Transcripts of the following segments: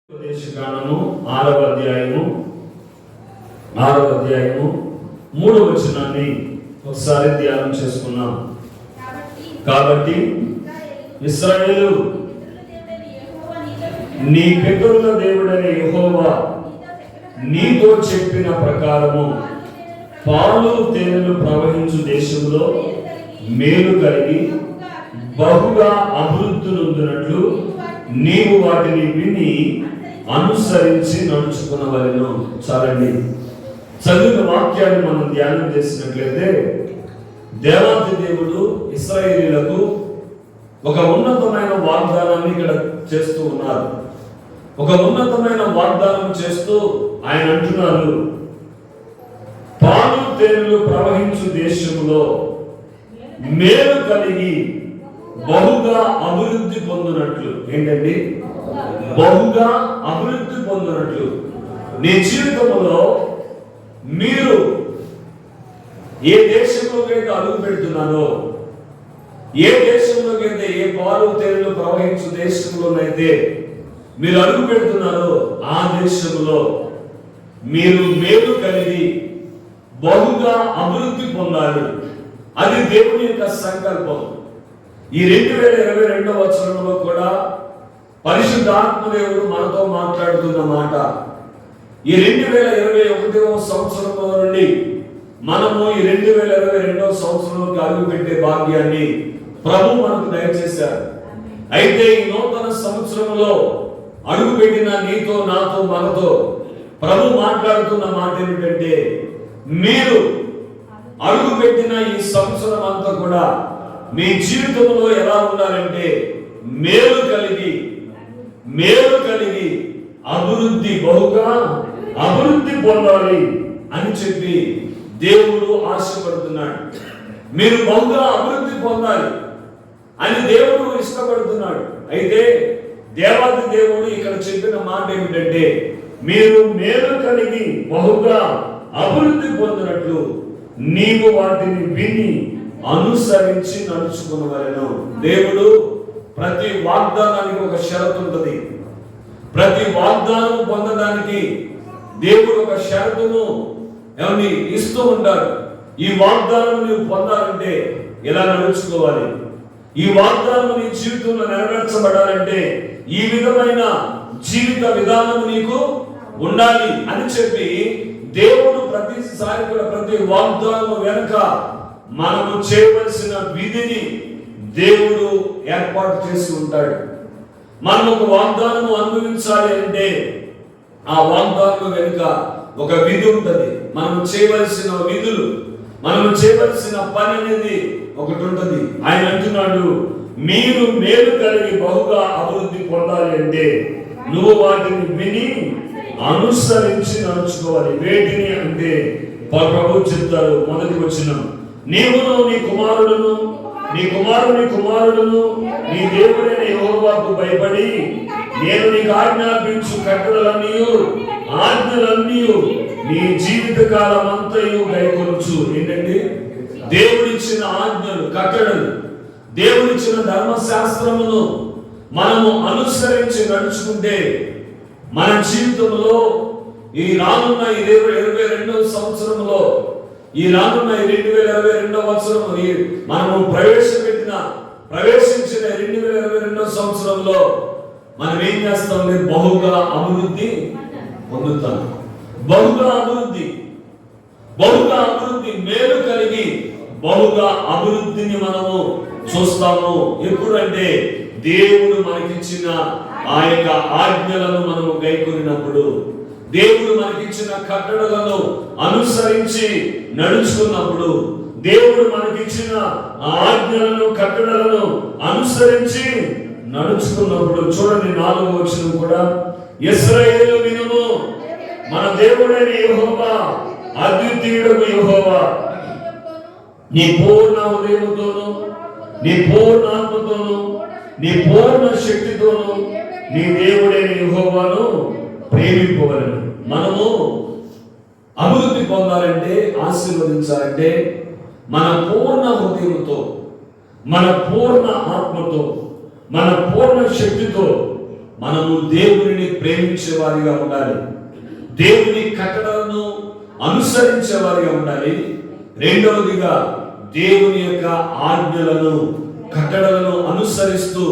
ఉపదేశకాండము 6వ అధ్యాయము 3వ వచనాన్ని ఒకసారి ధ్యానం చేసుకున్నాం. కాబట్టి ఇశ్రాయేలు, నీ పితరుల దేవుడైన యెహోవా నీతో చెప్పిన ప్రకారము పాలు తేనెలు ప్రవహించు దేశంలో మేలు కలిగి బహుగా అభివృద్ధి నొందినట్లు నీవు వాటిని విని అనుసరించి నడుచుకునవలెను. చాలండి, చదివిన వాక్యాన్ని మనం ధ్యానం చేసినట్లయితే దేవాది దేవుడు ఇశ్రాయేలీయులకు ఒక ఉన్నతమైన వాగ్దానాన్ని ఇక్కడ చేస్తూ ఉన్నారు. ఒక ఉన్నతమైన వాగ్దానం చేస్తూ ఆయన అంటున్నారు, పాలు తేనెలు ప్రవహించు దేశంలో మేలు కలిగి బహుగా అభివృద్ధి పొందినట్లు. ఏంటండి? బహుగా అభివృద్ధి పొందినట్లు. నీ జీవితంలో మీరు ఏ దేశంలోకైతే అడుగు పెడుతున్నారో, ఏ దేశంలోకైతే, ఏ పాలు తేనెలు ప్రవహించు దేశంలోనైతే మీరు అడుగు పెడుతున్నారో ఆ దేశంలో మీరు మేలు కలిగి బహుగా అభివృద్ధి పొందాలి. అది దేవుని యొక్క సంకల్పం. ఈ 2022వ సంవత్సరంలో కూడా పరిశుద్ధాత్మదేవుడు మనతో మాట్లాడుతున్న మాట, ఈ 2021వ సంవత్సరంలో నుండి మనము ఈ 2022వ సంవత్సరంలోకి అడుగు పెట్టే భాగ్యాన్ని ప్రభు మనకు దయచేశారు. అయితే ఈ నూతన సంవత్సరంలో అడుగు పెట్టిన నీతో, నాతో, మనతో ప్రభు మాట్లాడుతున్న మాట ఏమిటంటే, మీరు అడుగు పెట్టిన ఈ సంవత్సరం అంతా కూడా మీ జీవితంలో ఎలా ఉండాలంటే మేలు కలిగి అభివృద్ధి, బహుగా అభివృద్ధి పొందాలి అని చెప్పి దేవుడు ఆశపడుతున్నాడు. మీరు బహుగా అభివృద్ధి పొందాలి అని దేవుడు ఇష్టపడుతున్నాడు. అయితే దేవాది దేవుడు ఇక్కడ చెప్పిన మాట ఏమిటంటే, మీరు మేలు కలిగి బహుగా అభివృద్ధి పొందినట్లు నీవు వాటిని విని అనుసరించి నడుచుకునవలెను. దేవుడు ప్రతి వాగ్దానానికి ఒక షరతు ఉంటుంది. ప్రతి వాగ్దానం పొందడానికి దేవుడు ఒక షరతును ఇస్తూ ఉంటాడు. ఈ వాగ్దానం నీవు పొందాలంటే ఎలా నడుచుకోవాలి, ఈ వాగ్దానం నీ జీవితంలో నెరవేర్చబడాలంటే ఈ విధమైన జీవిత విధానం నీకు ఉండాలి అని చెప్పి దేవుడు ప్రతిసారి కూడా ప్రతి వాగ్దానం వెనుక మనము చేయవలసిన విధిని దేవుడు ఏర్పాటు చేసి ఉంటాడు. మనం ఒక వాగ్దానం అనుభవించాలి అంటే ఆ వాగ్దానం వెనుక ఒక విధి ఉంటుంది. మనం చేయవలసిన విధులు, మనం చేయవలసిన పని అనేది ఒకటి ఉంటుంది. ఆయన అంటున్నాడు, మీరు మేలు కలిగి బహుగా అభివృద్ధి పొందాలి అంటే నువ్వు వాటిని విని అనుసరించి నడుచుకోవాలి. వేటిని అంటే ప్రభు చెప్తారు, మొదటి వచనం, నీవును నీ కుమారుడును నీ దేవుడైన యెహోవాకు భయపడి నేను నీకు ఆజ్ఞాపించు ఆజ్ఞలన్నీ నీ జీవిత కాలం అంతయు గైకొనుచు. ఏంటండి? దేవుడిచ్చిన ఆజ్ఞలు, కట్టడలు, దేవుడిచ్చిన ధర్మశాస్త్రమును మనము అనుసరించి నడుచుకుంటే మన జీవితంలో ఈ రానున్న 2022వ సంవత్సరంలో, ఈ రానున్న 2022వ సంవత్సరం మనము ప్రవేశించిన 2022వ సంవత్సరంలో మనం ఏం చేస్తాం? బహుగా అభివృద్ధి పొందుతాం. బహుగా అభివృద్ధి, మేలు కలిగి బహుగా అభివృద్ధిని మనము చూస్తాము. ఎప్పుడంటే దేవుడు మనకిచ్చిన ఆ యొక్క ఆజ్ఞలను మనము గైకొనినప్పుడు, దేవుడు మనకిచ్చిన కట్టడలను అనుసరించి నడుచుకున్నప్పుడు, దేవుడు మనకిచ్చిన ఆజ్ఞలను కట్టడలను అనుసరించి నడుచుకున్నప్పుడు. చూడండి, 4వ వచనం కూడా, ఇశ్రాయేలు వినుము, మన దేవుడైన యెహోవా అద్వితీయుడగు యెహోవా నీ పూర్ణ హృదయముతోను, నీ పూర్ణ ఆత్మతోను, నీ పూర్ణ శక్తితోను నీ దేవుడైన యెహోవాను ప్రేమింపవలెను. మనము అభివృద్ధి పొందాలంటే, ఆశీర్వదించాలంటే మన పూర్ణ హృదయముతో, మన పూర్ణ ఆత్మతో, మన పూర్ణ శక్తితో మనము దేవునిని ప్రేమించే వారిగా ఉండాలి. దేవుని కట్టడలను అనుసరించే వారిగా ఉండాలి. రెండవదిగా దేవుని యొక్క ఆజ్ఞలను కట్టడలను అనుసరిస్తూ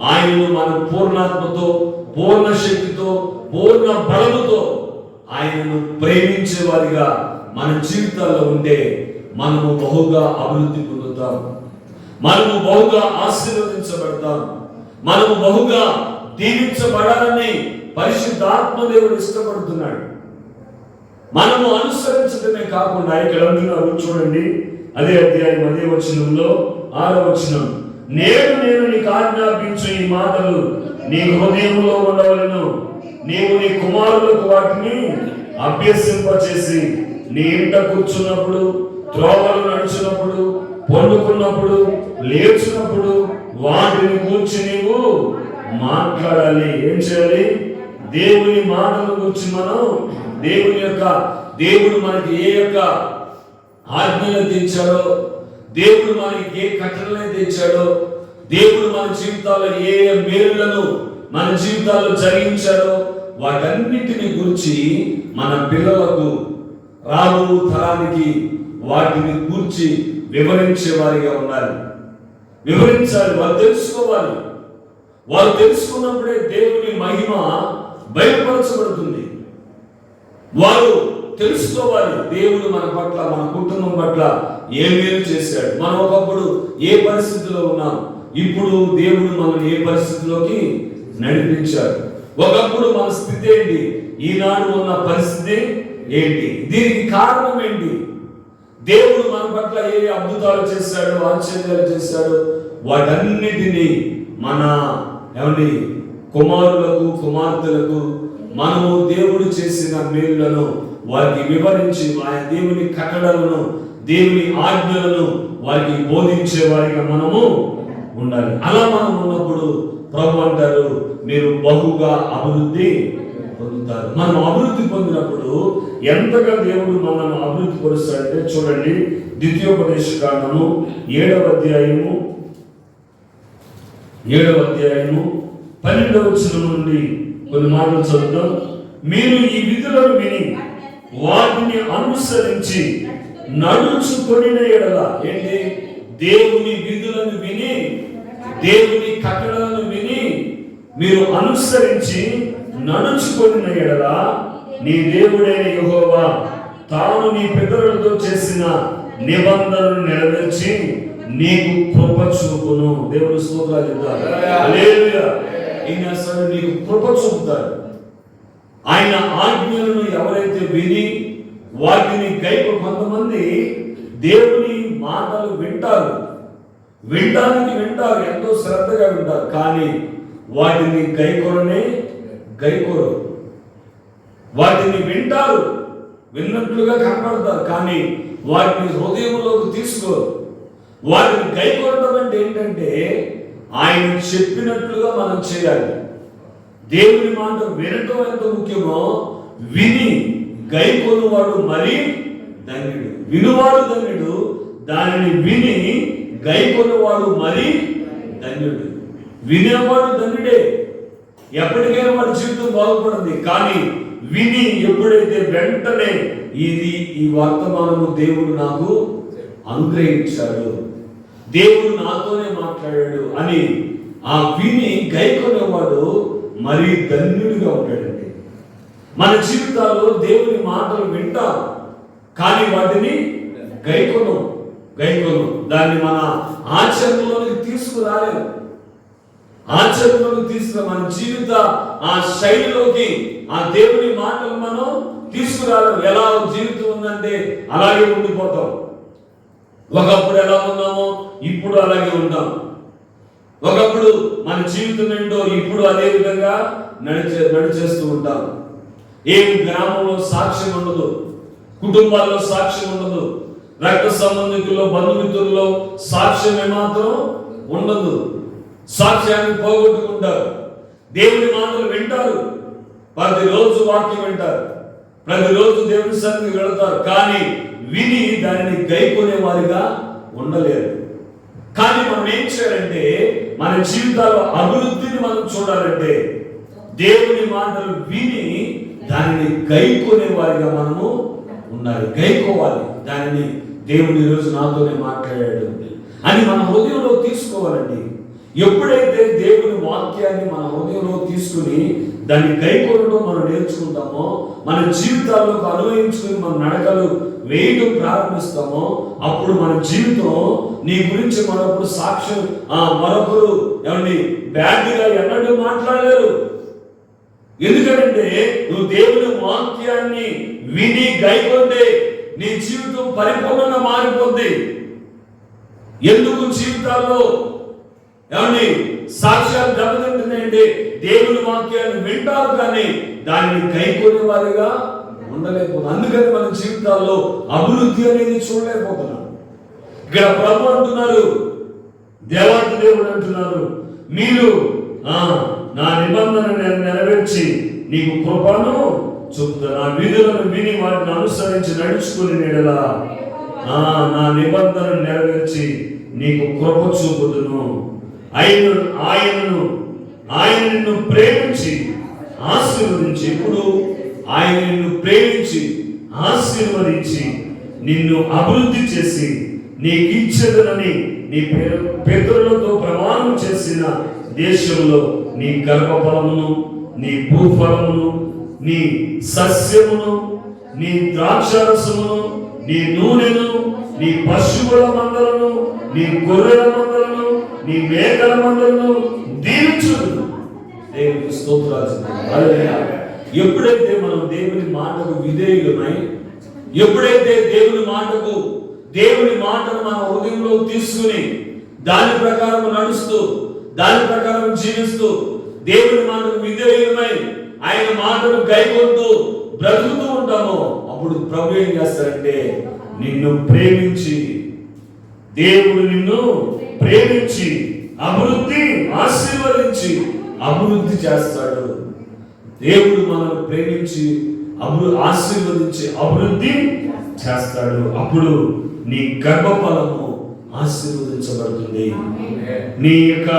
ఆయనను మన పూర్ణాత్మతో, పూర్ణ శక్తితో, పూర్ణ బలముతో ఆయనను ప్రేమించే వారిగా మన జీవితాల్లో ఉంటే మనము బహుగా అభివృద్ధి పొందుతాం, మనము బహుగా ఆశీర్వదించబడతాం, మనము బహుగా దీవించబడాలని పరిశుద్ధాత్మ దేవుడు ఇష్టపడుతున్నాడు. మనము అనుసరించడమే కాకుండా ఇక్కడ అంటున్నారు చూడండి, అదే అధ్యాయం అదే వచనంలో 6వ వచనం, నేను నీకు ఆజ్ఞాపించు ఈ మాటలు నీ హృదయంలో ఉండవలెను, నీవు నీ కుమారులకు వాటిని అభ్యసింపచేసి నీ ఇంట కూర్చున్నప్పుడు, త్రోవలు నడుచున్నప్పుడు, పండుకున్నప్పుడు, లేచినప్పుడు వాటిని కూర్చి నీవు మాట్లాడాలి. ఏం చేయాలి? దేవుని మాటల గురించి మనం దేవుడు మనకి ఏ యొక్క ఆజ్ఞలు తెచ్చాడో, దేవుడు మనకి ఏ కట్టడలు తెచ్చాడో, దేవుడు మన జీవితాల్లో ఏ మేలులను మన జీవితాల్లో జరిగించాడో వాటన్నిటిని గురించి మన పిల్లలకు రాబో తరానికి వాటిని గురించి వివరించే వారిగా ఉండాలి. వివరించాలి, వారు తెలుసుకోవాలి. వారు తెలుసుకున్నప్పుడే దేవుని మహిమ బయలుపరచబడుతుంది. వారు తెలుసుకోవాలి, దేవుడు మన పట్ల, మన కుటుంబం పట్ల ఏ మేలు చేశాడు, మనం ఒకప్పుడు ఏ పరిస్థితిలో ఉన్నాం, ఇప్పుడు దేవుడు మనల్ని ఏ పరిస్థితిలోకి నడిపించాడు, ఒకప్పుడు మన స్థితి ఏంటి, ఈనాడు ఉన్న పరిస్థితి ఏంటి, దీనికి కారణం ఏంటి, దేవుడు మన పట్ల ఏ అద్భుతాలు చేశాడు, ఆశ్చర్యాలు చేశాడు, వాటన్నిటినీ మన కుమారులకు కుమార్తెలకు మనము దేవుడు చేసిన మేలులను వారికి వివరించి ఆయన దేవుని కట్టడలను, దేవుని ఆజ్ఞలను వారికి బోధించే వారిగా మనము ఉండాలి. అలా మనం ఉన్నప్పుడు ప్రభు అంటారు, మీరు బహుగా అభివృద్ధి పొందుతారు. మనం అభివృద్ధి పొందినప్పుడు ఎంతగా దేవుడు మనల్ని అభివృద్ధి పరుస్తాడంటే చూడండి, ద్వితీయోపదేశకాండము 7వ అధ్యాయము 12వ వచనం నుండి కొన్ని మాటలు చదువుతాం. మీరు ఈ విధులను విని వాటిని అనుసరించి నడుచుకొనిన ఎడల, ఏంటి? దేవుని విధులను విని, దేవుని కట్టడలను విని మీరు అనుసరించి నడుచుకొనిన ఎడల నీ దేవుడైన యెహోవా తాను నీ పితరులతో చేసిన నిబంధనను నెరవేర్చి నీకు కృప చూపును. దేవుడు స్తోత్రాలు చెప్తారు. హల్లెలూయా. నీకు కృప చూపుతాడు. ఆయన ఆజ్ఞలను ఎవరైతే విని వాటిని కొంతమంది దేవుని మాటలు వింటారు, వింటారు, ఎంతో శ్రద్ధగా వింటారు, కానీ వాటిని గైకోరు. వాటిని వింటారు, విన్నట్లుగా కనపడతారు, కానీ వాటిని హృదయంలోకి తీసుకోరు. వాటిని గైకోరడం అంటే ఏంటంటే ఆయన చెప్పినట్లుగా మనం చేయాలి. దేవుని మాట వినటం ఎంత ముఖ్యమో విని గైకొనువాడు మరి ధన్యుడు. వినువాడు ధన్యుడు, దానిని విని గైకొనువాడు మరి ధన్యుడు. వినేవాడు ధన్యుడే, ఎప్పటికైనా వాడి జీవితం బాగుపడింది. కానీ విని ఎప్పుడైతే వెంటనే ఈ వర్తమానము దేవుడు నాకు అనుగ్రహించాడు, దేవుడు నాతోనే మాట్లాడాడు అని ఆ విని గైకొనేవాడు మరీ ధన్యుడిగా ఉంటాడండి. మన జీవితాల్లో దేవుని మాటలు వింటాం, కానీ వాటిని గైకొను దాన్ని మన ఆచరణలోకి తీసుకురాలేము. మన జీవిత ఆ శైలిలోకి ఆ దేవుని మాటలు మనం తీసుకురాలేము. ఎలా జీవితం ఉందంటే అలాగే ఉండిపోతాం. ఒకప్పుడు ఎలా ఉన్నామో ఇప్పుడు అలాగే ఉంటాం. ఒకప్పుడు మన జీవితం ఏంటో ఇప్పుడు అదే విధంగా నడిచేస్తూ ఉంటాం. ఏం గ్రామంలో సాక్ష్యం ఉండదు, కుటుంబాల్లో సాక్ష్యం ఉండదు, రక్త సంబంధికుల్లో బంధుమిత్రుల్లో సాక్ష్యం ఏమాత్రం ఉండదు. సాక్ష్యాన్ని పోగొట్టుకుంటారు. దేవుని మాటలు వింటారు, ప్రతిరోజు వాక్యం వింటారు, ప్రతిరోజు దేవుని సన్నిధికి వెళతారు, కానీ విని దానిని గైకొనే వారిగా ఉండలేరు. కానీ మనం ఏం చేయాలంటే మన జీవితాల్లో అభివృద్ధిని మనం చూడాలంటే దేవుని మాటలు విని దానిని గైకొనే వారిగా మనము ఉండాలి. గైకోవాలి దానిని. దేవుని ఈరోజు నాతోనే మాట్లాడాడు అని మన హృదయంలో తీసుకోవాలండి. ఎప్పుడైతే దేవుని వాక్యాన్ని మన హృదయంలో తీసుకుని దాన్ని గైకోవడం మనం నేర్చుకుంటామో, మన జీవితాల్లోకి అన్వయించుకుని మన నడకలు వేయడం ప్రారంభిస్తామో, అప్పుడు మన జీవితం నీ గురించి మరొకరు సాక్ష్యం మరొకరు ఏమండి బ్యాడ్గా ఎన్నడూ మాట్లాడలేరు. ఎందుకంటే నువ్వు దేవుని వాక్యాన్ని విని గైకొంటే నీ జీవితం పరిపూర్ణంగా మారిపోద్ది. ఎందుకు జీవితాల్లో ఏమండి సాక్ష్యాలు దెబ్బతింటున్నాయండి? దేవుని వాక్యాన్ని వింటారు కానీ దానిని గైకొనే వారిగా ఉండలేకపోతున్నాం. అందుకని మన జీవితాల్లో అభివృద్ధి అనేది చూడలేకపోతున్నాం. ఇక్కడ ప్రభు అంటున్నారు, దేవాది దేవుడు అంటున్నారు, మీరు నా నిబంధన నెరవేర్చి నీకు కృపను చూపుతా, నా విధులను విని వాటిని అనుసరించి నడుచుకుని నీడలా నా నిబంధన నెరవేర్చి నీకు కృప చూపుదును. ఆయన నిన్ను ప్రేమించి ఆశీర్వదించి, ఇప్పుడు ఆయన నిన్ను ప్రేమించి ఆశీర్వదించి నిన్ను అభివృద్ధి చేసి నీకు ఇచ్చేదనని నీ పితరులతో ప్రమాణం చేసిన దేశంలో నీ గర్భఫలమును, నీ భూఫలమును, నీ సస్యమును, నీ ద్రాక్షారసమును, నీ నూనెను, నీ పశువుల మందలను, నీ గొర్రెల మందలను, నీ మేకల మందలను దీవించును. దేవునికి స్తోత్రాలు. ఎప్పుడైతే మనం దేవుని మాటకు విధేయులమై, ఎప్పుడైతే దేవుని మాటను మన హృదయంలో తీసుకుని దాని ప్రకారం నడుస్తూ, దాని ప్రకారం జీవిస్తూ, దేవుని మాటకు విధేయులమై ఆయన మాటను గైకొంటూ బ్రతుకుతూ ఉంటామో, అప్పుడు ప్రభు ఏం చేస్తాడంటే నిన్ను ప్రేమించి, దేవుడు నిన్ను ప్రేమించి ఆశీర్వదించి అభివృద్ధి చేస్తాడు. దేవుడు మనల్ని ప్రేమించి ఆశీర్వదించి అభివృద్ధి చేస్తాడు. అప్పుడు నీ గర్భఫలము ఆశీర్వదించబడుతుంది. నీ యొక్క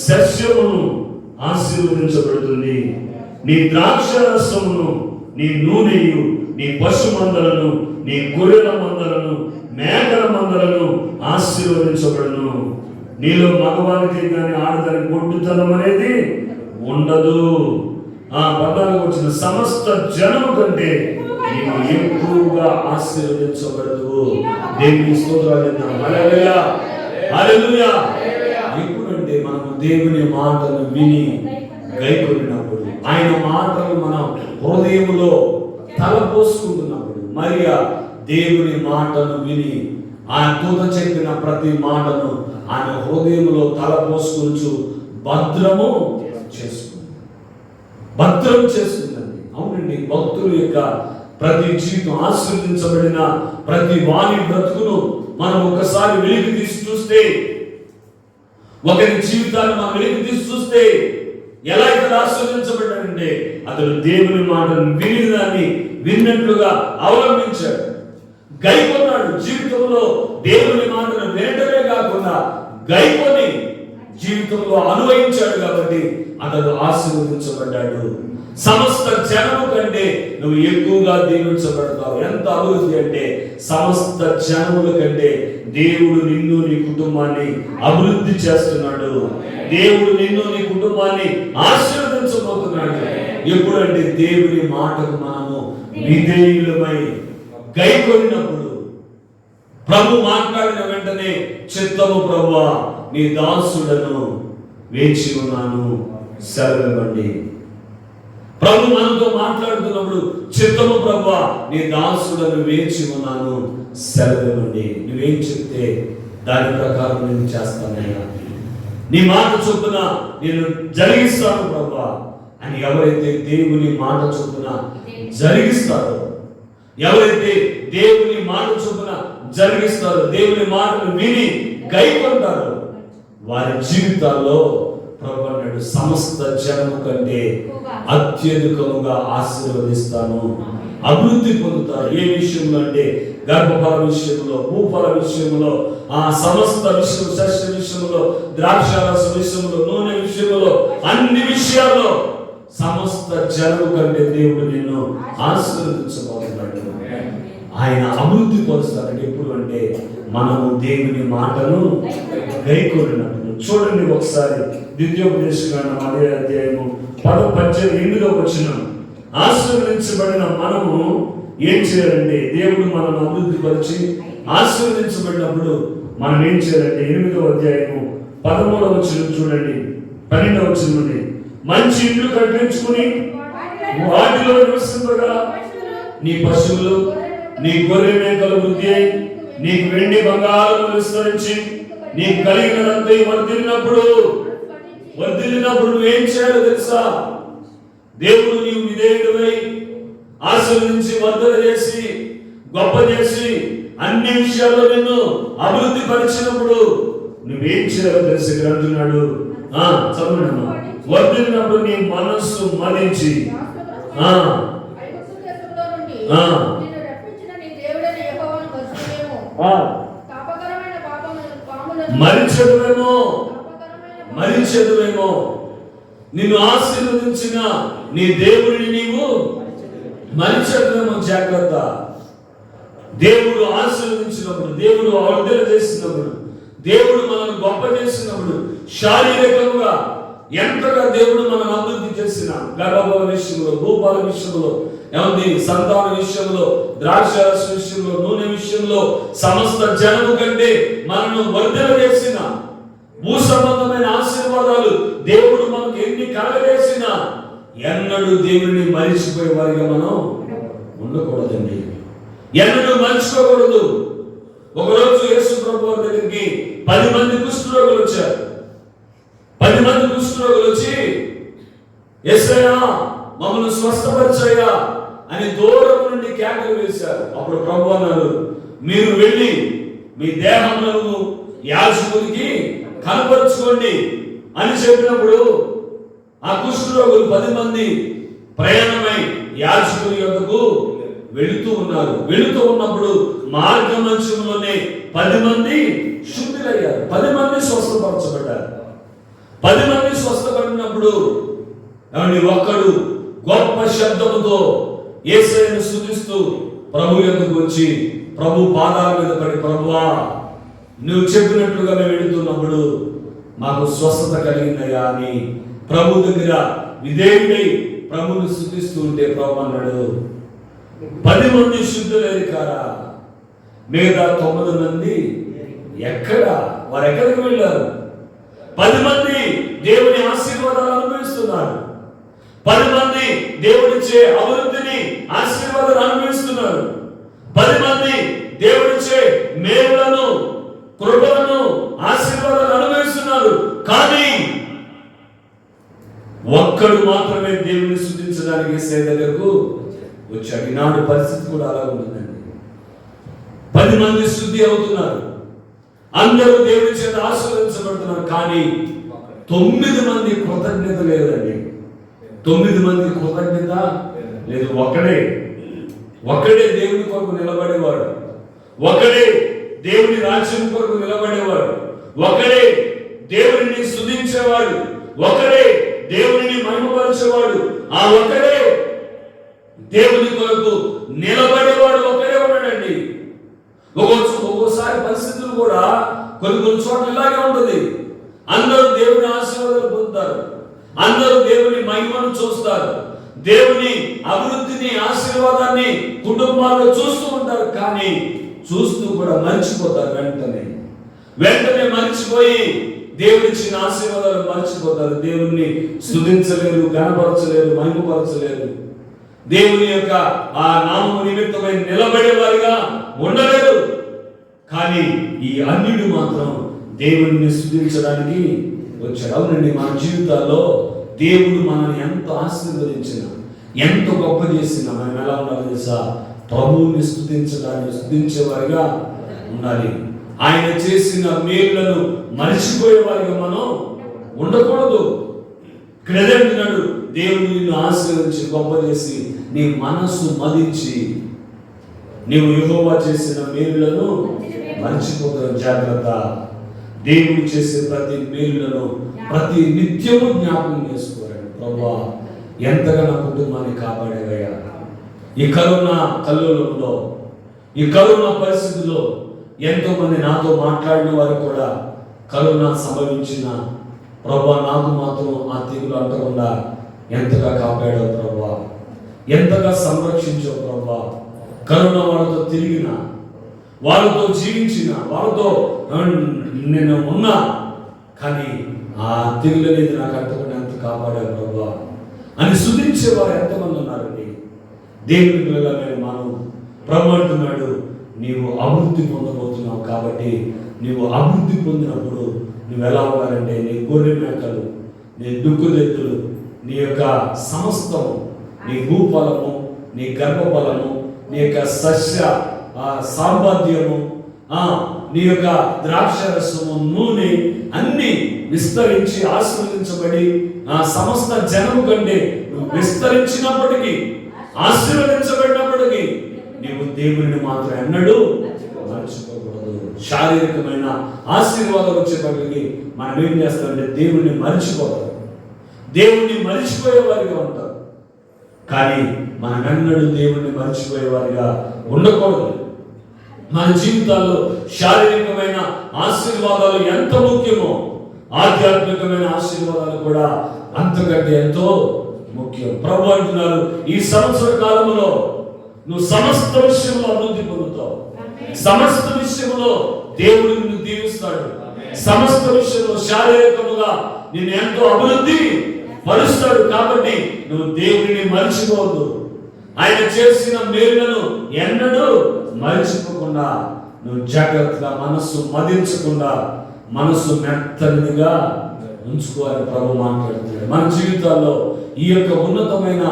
సస్యమును ఆశీర్వదించబడుతుంది. నీ ద్రాక్షరసమును, నీ నూనెయు, నీ పశు మందలను, నీ గొర్రెల మందలను, మేకల మందలను ఆశీర్వదించబడును. నీలో మగవానికి కానీ ఆడదానికి గొడ్డుతనం అనేది ఉండదు. 14 వచ్చిన సమస్త జనము కంటే నీవు ఎక్కువగా ఆశీర్వదించబడదు. దేవుని స్తోత్రాలు. హల్లెలూయా, హల్లెలూయా. ఎప్పుడంటే మనము దేవుని మాటలు విని గైకొనినప్పుడు, ఆయన మాటలు మన హృదయంలో తలపోసుకుంటున్నప్పుడు, మరియా దేవుని మాటను విని ఆయన దూత చెప్పిన ప్రతి మాటను ఆయన హృదయంలో తలపోసుకుంటూ భద్రం చేసుకుందండి. అవునండి, భక్తుల యొక్క ప్రతి జీవితం ఆశీర్వదించబడిన ప్రతి వాణి బ్రతుకును మనం ఒకసారి వెలికి తీసి చూస్తే, ఒకరి జీవితాన్ని మనం వెలికి తీసి చూస్తే ఎలా ఇక్కడ ఆశీర్వదించబడ్డాడంటే అతడు దేవుని మాటను విన్నట్లుగా అవలంబించాడు, గైకొన్నాడు. జీవితంలో దేవుని మాటను వినటమే కాకుండా గైకొని జీవితంలో అనుభవించాడు. కాబట్టి అతడు ఆశీర్వదించబడ్డాడు. సమస్త జనము కంటే నువ్వు ఎక్కువగా దీవించబడతావు. ఎంత అభివృద్ధి అంటే సమస్త జనముల కంటే దేవుడు నిన్ను, నీ కుటుంబాన్ని అభివృద్ధి చేస్తున్నాడు. దేవుడు నిన్ను, నీ కుటుంబాన్ని ఆశీర్వదించబోతున్నాడు. ఎప్పుడంటే దేవుని మాటకు మనము విధేయులమై గైకొనినప్పుడు, ప్రభు మాట్లాడిన వెంటనే చిత్తము ప్రభువా నీ దాసుడను వేచి ఉన్నాను, సెలవివ్వండి. ప్రభు మనతో మాట్లాడుతున్నప్పుడు చిత్తము ప్రభువా నీ దాసుడను వేచి ఉన్నాను, సెలవివ్వండి. నువ్వేం చెప్తే దాని ప్రకారం నేను చేస్తానయ్యా, నీ మాట చొప్పున నేను జరిగిస్తాను ప్రభువా అని ఎవరైతే దేవుని మాట చొప్పున జరిగిస్తారో, ఎవరైతే దేవుని మాట చొప్పున జరిగిస్తారో, దేవుని మాటను విని గైకొంటారో, వారి జీవితాల్లో ప్రభు అన్నాడు, సమస్త జనము కంటే అత్యధికముగా ఆశీర్వదిస్తాను, అభివృద్ధి పొందుతారు. ఏ విషయంలో అంటే గర్భఫల విషయంలో, భూఫల విషయంలో, ఆ సమస్త విషయం, సస్య విషయంలో, ద్రాక్షారస విషయంలో, నూనె విషయంలో, అన్ని విషయాల్లో సమస్త జనము కంటే దేవుడు నిన్ను ఆశీర్వదించబోతున్నాడు. ఆయన అభివృద్ధి పరుస్తాడు. ఎప్పుడు అంటే మనము దేవుని మాటను గైకొనినప్పుడు. చూడండి ఒకసారి ద్వితీయోపదేశకాండం 6వ అధ్యాయము 18 వచనం. ఆశీర్వదించబడిన మనము ఏం చేయాలంటే, దేవుడు మనల్ని అభివృద్ధి పరిచి ఆశీర్వదించబడినప్పుడు మనం ఏం చేయాలంటే 8వ అధ్యాయము 13వ వచనం చూడండి, 12వ వచనం నుండి, మంచి ఇల్లు కట్టించుకుని వాటిలో నివసింపగా నీ పశువులు, నీ గొర్రె మేకల వృద్ధి అయి నీకు వెండి బంగారములు విస్తరించి నీకు కలిగినంత వర్ధిల్లినప్పుడు నువ్వేం చేయాలో తెలుసా? దేవుడు నీవు విధేయుడివై ఆశీర్వదించి వర్ధన చేసి గొప్ప చేసి అన్ని విషయాల్లో నిన్ను అభివృద్ధి పరిచినప్పుడు నువ్వేం చేయాలో తెలిసి ఇక్కడ అంటున్నాడు. చదవండి. వర్ధిల్లినప్పుడు నీ మనస్సు మలించి మరిచెదువేమో, నిన్ను ఆశీర్వదించిన నీ దేవుడిని నీవు మరిచెదువేమో. జాగ్రత్త. దేవుడు ఆశీర్వదించినప్పుడు, దేవుడు వర్ధన చేసినప్పుడు, దేవుడు మనల్ని గొప్ప చేసినప్పుడు, శారీరకంగా ఎంతగా దేవుడు మనల్ని అభివృద్ధి చేసిన, గర్భఫల విషయంలో, భూఫల విషయంలో, ఏమంది సంతాన విషయంలో, ద్రాక్షారస విషయంలో, నూనె విషయంలో, సమస్త జనము కంటే మనను వర్ధన చేసిన భూ సంబంధమైన ఆశీర్వాదాలు దేవుడు మనకు ఎన్ని కలగజేసిన ఎన్నడూ దేవుడిని మరిచిపోయే వారిగా మనం ఉండకూడదండి. ఎన్నడూ మర్చిపోకూడదు. ఒకరోజు యేసు ప్రభువు దగ్గరికి 10 మంది కుష్ఠరోగులు వచ్చారు. 10 మంది కుష్ఠరోగులు వచ్చి, యేసయ్యా మమ్మల్ని స్వస్థపరిచయ్యా అని దూరం నుండి కేకలు వేశారు. అప్పుడు ప్రభువు అన్నారు, మీరు వెళ్ళి మీ దేహములను యాజకునికి కనపరుచుకోండి అని చెప్పినప్పుడు ఆ కుష్ఠరోగులు 10 మంది ప్రయాణమై యాజకుని యొద్దకు వెళుతూ ఉన్నారు. వెళుతూ ఉన్నప్పుడు మార్గ మధ్యంలోనే 10 మంది శుద్ధులయ్యారు. 10 మంది స్వస్థపరచబడ్డారు. 10 మంది స్వస్థపడినప్పుడు ఒక్కడు గొప్ప శబ్దముతో యేసయ్యను స్తుతిస్తూ ప్రభు యొద్దకు వచ్చి ప్రభు పాదాల మీద పడి, ప్రభువా నువ్వు చెప్పినట్లుగా మేము వెళుతున్నప్పుడు మాకు స్వస్థత కలిగిందయ్యా అని ప్రభు దగ్గర విధేయుడై ప్రభువును స్తుతిస్తూ ఉంటే ప్రభు అన్నాడు, 10 మంది శుద్ధులేరు కారా, మిగతా 9 మంది ఎక్కడ? వారు ఎక్కడికి వెళ్ళారు? 10 మంది దేవుని ఆశీర్వాదాలు అనుభవిస్తున్నారు. 10 మంది దేవుడిచ్చే అభివృద్ధిని, ఆశీర్వాదాలు అనుభవిస్తున్నారు. 10 మంది దేవుడిచ్చే మేలులను, కృపలను, ఆశీర్వాదాలు అనుభవిస్తున్నారు. కానీ ఒక్కడు మాత్రమే దేవుని స్తుతించడానికి యేసయ్య దగ్గరకు వచ్చాడు. ఈనాడు పరిస్థితి కూడా అలా ఉంటుందండి. 10 మంది శుద్ధి అవుతున్నారు, అందరూ దేవుని చేత ఆశీర్వదించబడుతున్నారు. కానీ 9 మంది కృతజ్ఞత లేదండి. 9 మంది కృతజ్ఞత లేదు. ఒక్కడే దేవుని కొరకు నిలబడేవాడు, ఒక్కడే దేవుని రాజ్యం కొరకు నిలబడేవాడు, ఒక్కడే దేవుని స్తుతించేవాడు, ఒక్కడే దేవుని మహిమపరిచేవాడు, ఆ ఒక్కడే దేవుని కొరకు నిలబడేవాడు ఒక్కడే ఉన్నాడండి. ఒక్కోసారి పరిస్థితులు కూడా కొన్ని చోట్ల ఇలాగే ఉంటుంది. అందరూ దేవుని ఆశీర్వాదాలు పొందుతారు, అందరూ దేవుని మహిమను చూస్తారు, దేవుని అభివృద్ధిని, ఆశీర్వాదాన్ని కుటుంబాల్లో చూస్తూ ఉంటారు. కానీ చూస్తూ కూడా మర్చిపోతారు. వెంటనే మర్చిపోయి దేవుడిచ్చిన ఆశీర్వాదాలు మర్చిపోతారు. దేవుణ్ణి స్తుతించలేరు, గణపరచలేరు, మహిమపరచలేరు. దేవుని యొక్క ఆ నామము నిమిత్తమై నిలబడేవారిగా ఉండలేరు. కానీ ఈ అన్యుడు మాత్రం దేవుడిని స్తుతించడానికి వచ్చాడు. అవునండి, మన జీవితాల్లో దేవుడు మనల్ని ఎంత ఆశీర్వదించిన, ఎంత గొప్ప చేసినా మనం ఎలా ఉండాలి తెలుసా? ప్రభువుని స్తుతించేవారిగా ఉండాలి. ఆయన చేసిన మేలులను మరిచిపోయేవారిగా మనం ఉండకూడదు. ఇక్కడ ఏదంటున్నాడు? దేవుడు నిన్ను ఆశీర్వదించి గొప్ప చేసి నీ మనస్సు మదించి నీవు యెహోవా చేసిన మేలులను మర్చిపోతావు. జాగ్రత్త. దేవుడు చేసే ప్రతి మేలులను ప్రతి నిత్యము జ్ఞాపకం చేసుకోరండి. ప్రభువా, ఎంతగా నా కుటుంబాన్ని కాపాడేవయ్యా. ఈ కరోనా కల్లోలంలో, ఈ కరోనా పరిస్థితుల్లో ఎంతో మంది నాతో మాట్లాడిన వారు కూడా కరోనా సంభవించిన ప్రభువా నాకు మాత్రం ఆ తెగులు అంటకుండా ఎంతగా కాపాడావు ప్రభువా, ఎంతగా సంరక్షించావు ప్రభువా. కరోనా వాళ్ళతో తిరిగిన, వాళ్ళతో జీవించిన, వాళ్ళతో నేను ఉన్నా, కానీ ఆ తెగులు అనేది నాకు అంటకుండా ఎంత కాపాడావు ప్రభువా అని స్తుతించేవారు ఎంతమంది ఉన్నారండి. దేవుని పిల్లలమైన మనం ప్రభు అంటున్నాడు, నీవు అభివృద్ధి పొందబోతున్నావు. కాబట్టి నీవు అభివృద్ధి పొందినప్పుడు నువ్వు ఎలా ఉండాలంటే, నీ గొర్రె మేకలు, నీ దుక్కుదెత్తులు, నీ యొక్క సమస్తము, నీ భూఫలము, నీ గర్భఫలము, నీ యొక్క సస్య సాంబాద్యము, నీ యొక్క ద్రాక్షరసము, నూనె అన్ని విస్తరించి ఆశీర్వదించబడి సమస్త జనము కంటే నువ్వు విస్తరించినప్పటికీ, ఆశీర్వదించబడినప్పటికీ నీవు దేవుడిని మాత్రం ఎన్నడూ మర్చిపోకూడదు. శారీరకమైన ఆశీర్వాదాలు వచ్చేప్పటికి మనం ఏం చేస్తామంటే దేవుడిని మర్చిపోతాం, దేవుడిని మర్చిపోయే వారిగా ఉంటాం. కానీ మనం ఎన్నడూ దేవుడిని మర్చిపోయే వారిగా ఉండకూడదు. మన జీవితాల్లో శారీరకమైన ఆశీర్వాదాలు ఎంత ముఖ్యమో, ఆధ్యాత్మికమైన ఆశీర్వాదాలు కూడా అంతకంటే ఎంతో ముఖ్యం. ప్రభు అంటున్నారు, ఈ సంవత్సర కాలంలో నువ్వు సమస్త విషయంలో అభివృద్ధి పొందుతావు. సమస్త విషయంలో దేవుడు నిన్ను దీవిస్తాడు. సమస్త విషయంలో శారీరకముగా నిన్ను ఎంతో అభివృద్ధి పరుస్తాడు. కాబట్టి నువ్వు దేవుడిని మర్చిపోవద్దు. ఆయన చేసిన మేలులను ఎన్నడూ మర్చిపోకుండా నువ్వు జాగ్రత్తగా మనస్సు మదించకుండా మనస్సు మెత్తనిదిగా ఉంచుకోవాలి. ప్రభు మాట్లాడుతున్నాడు. మన జీవితాల్లో ఈ యొక్క ఉన్నతమైన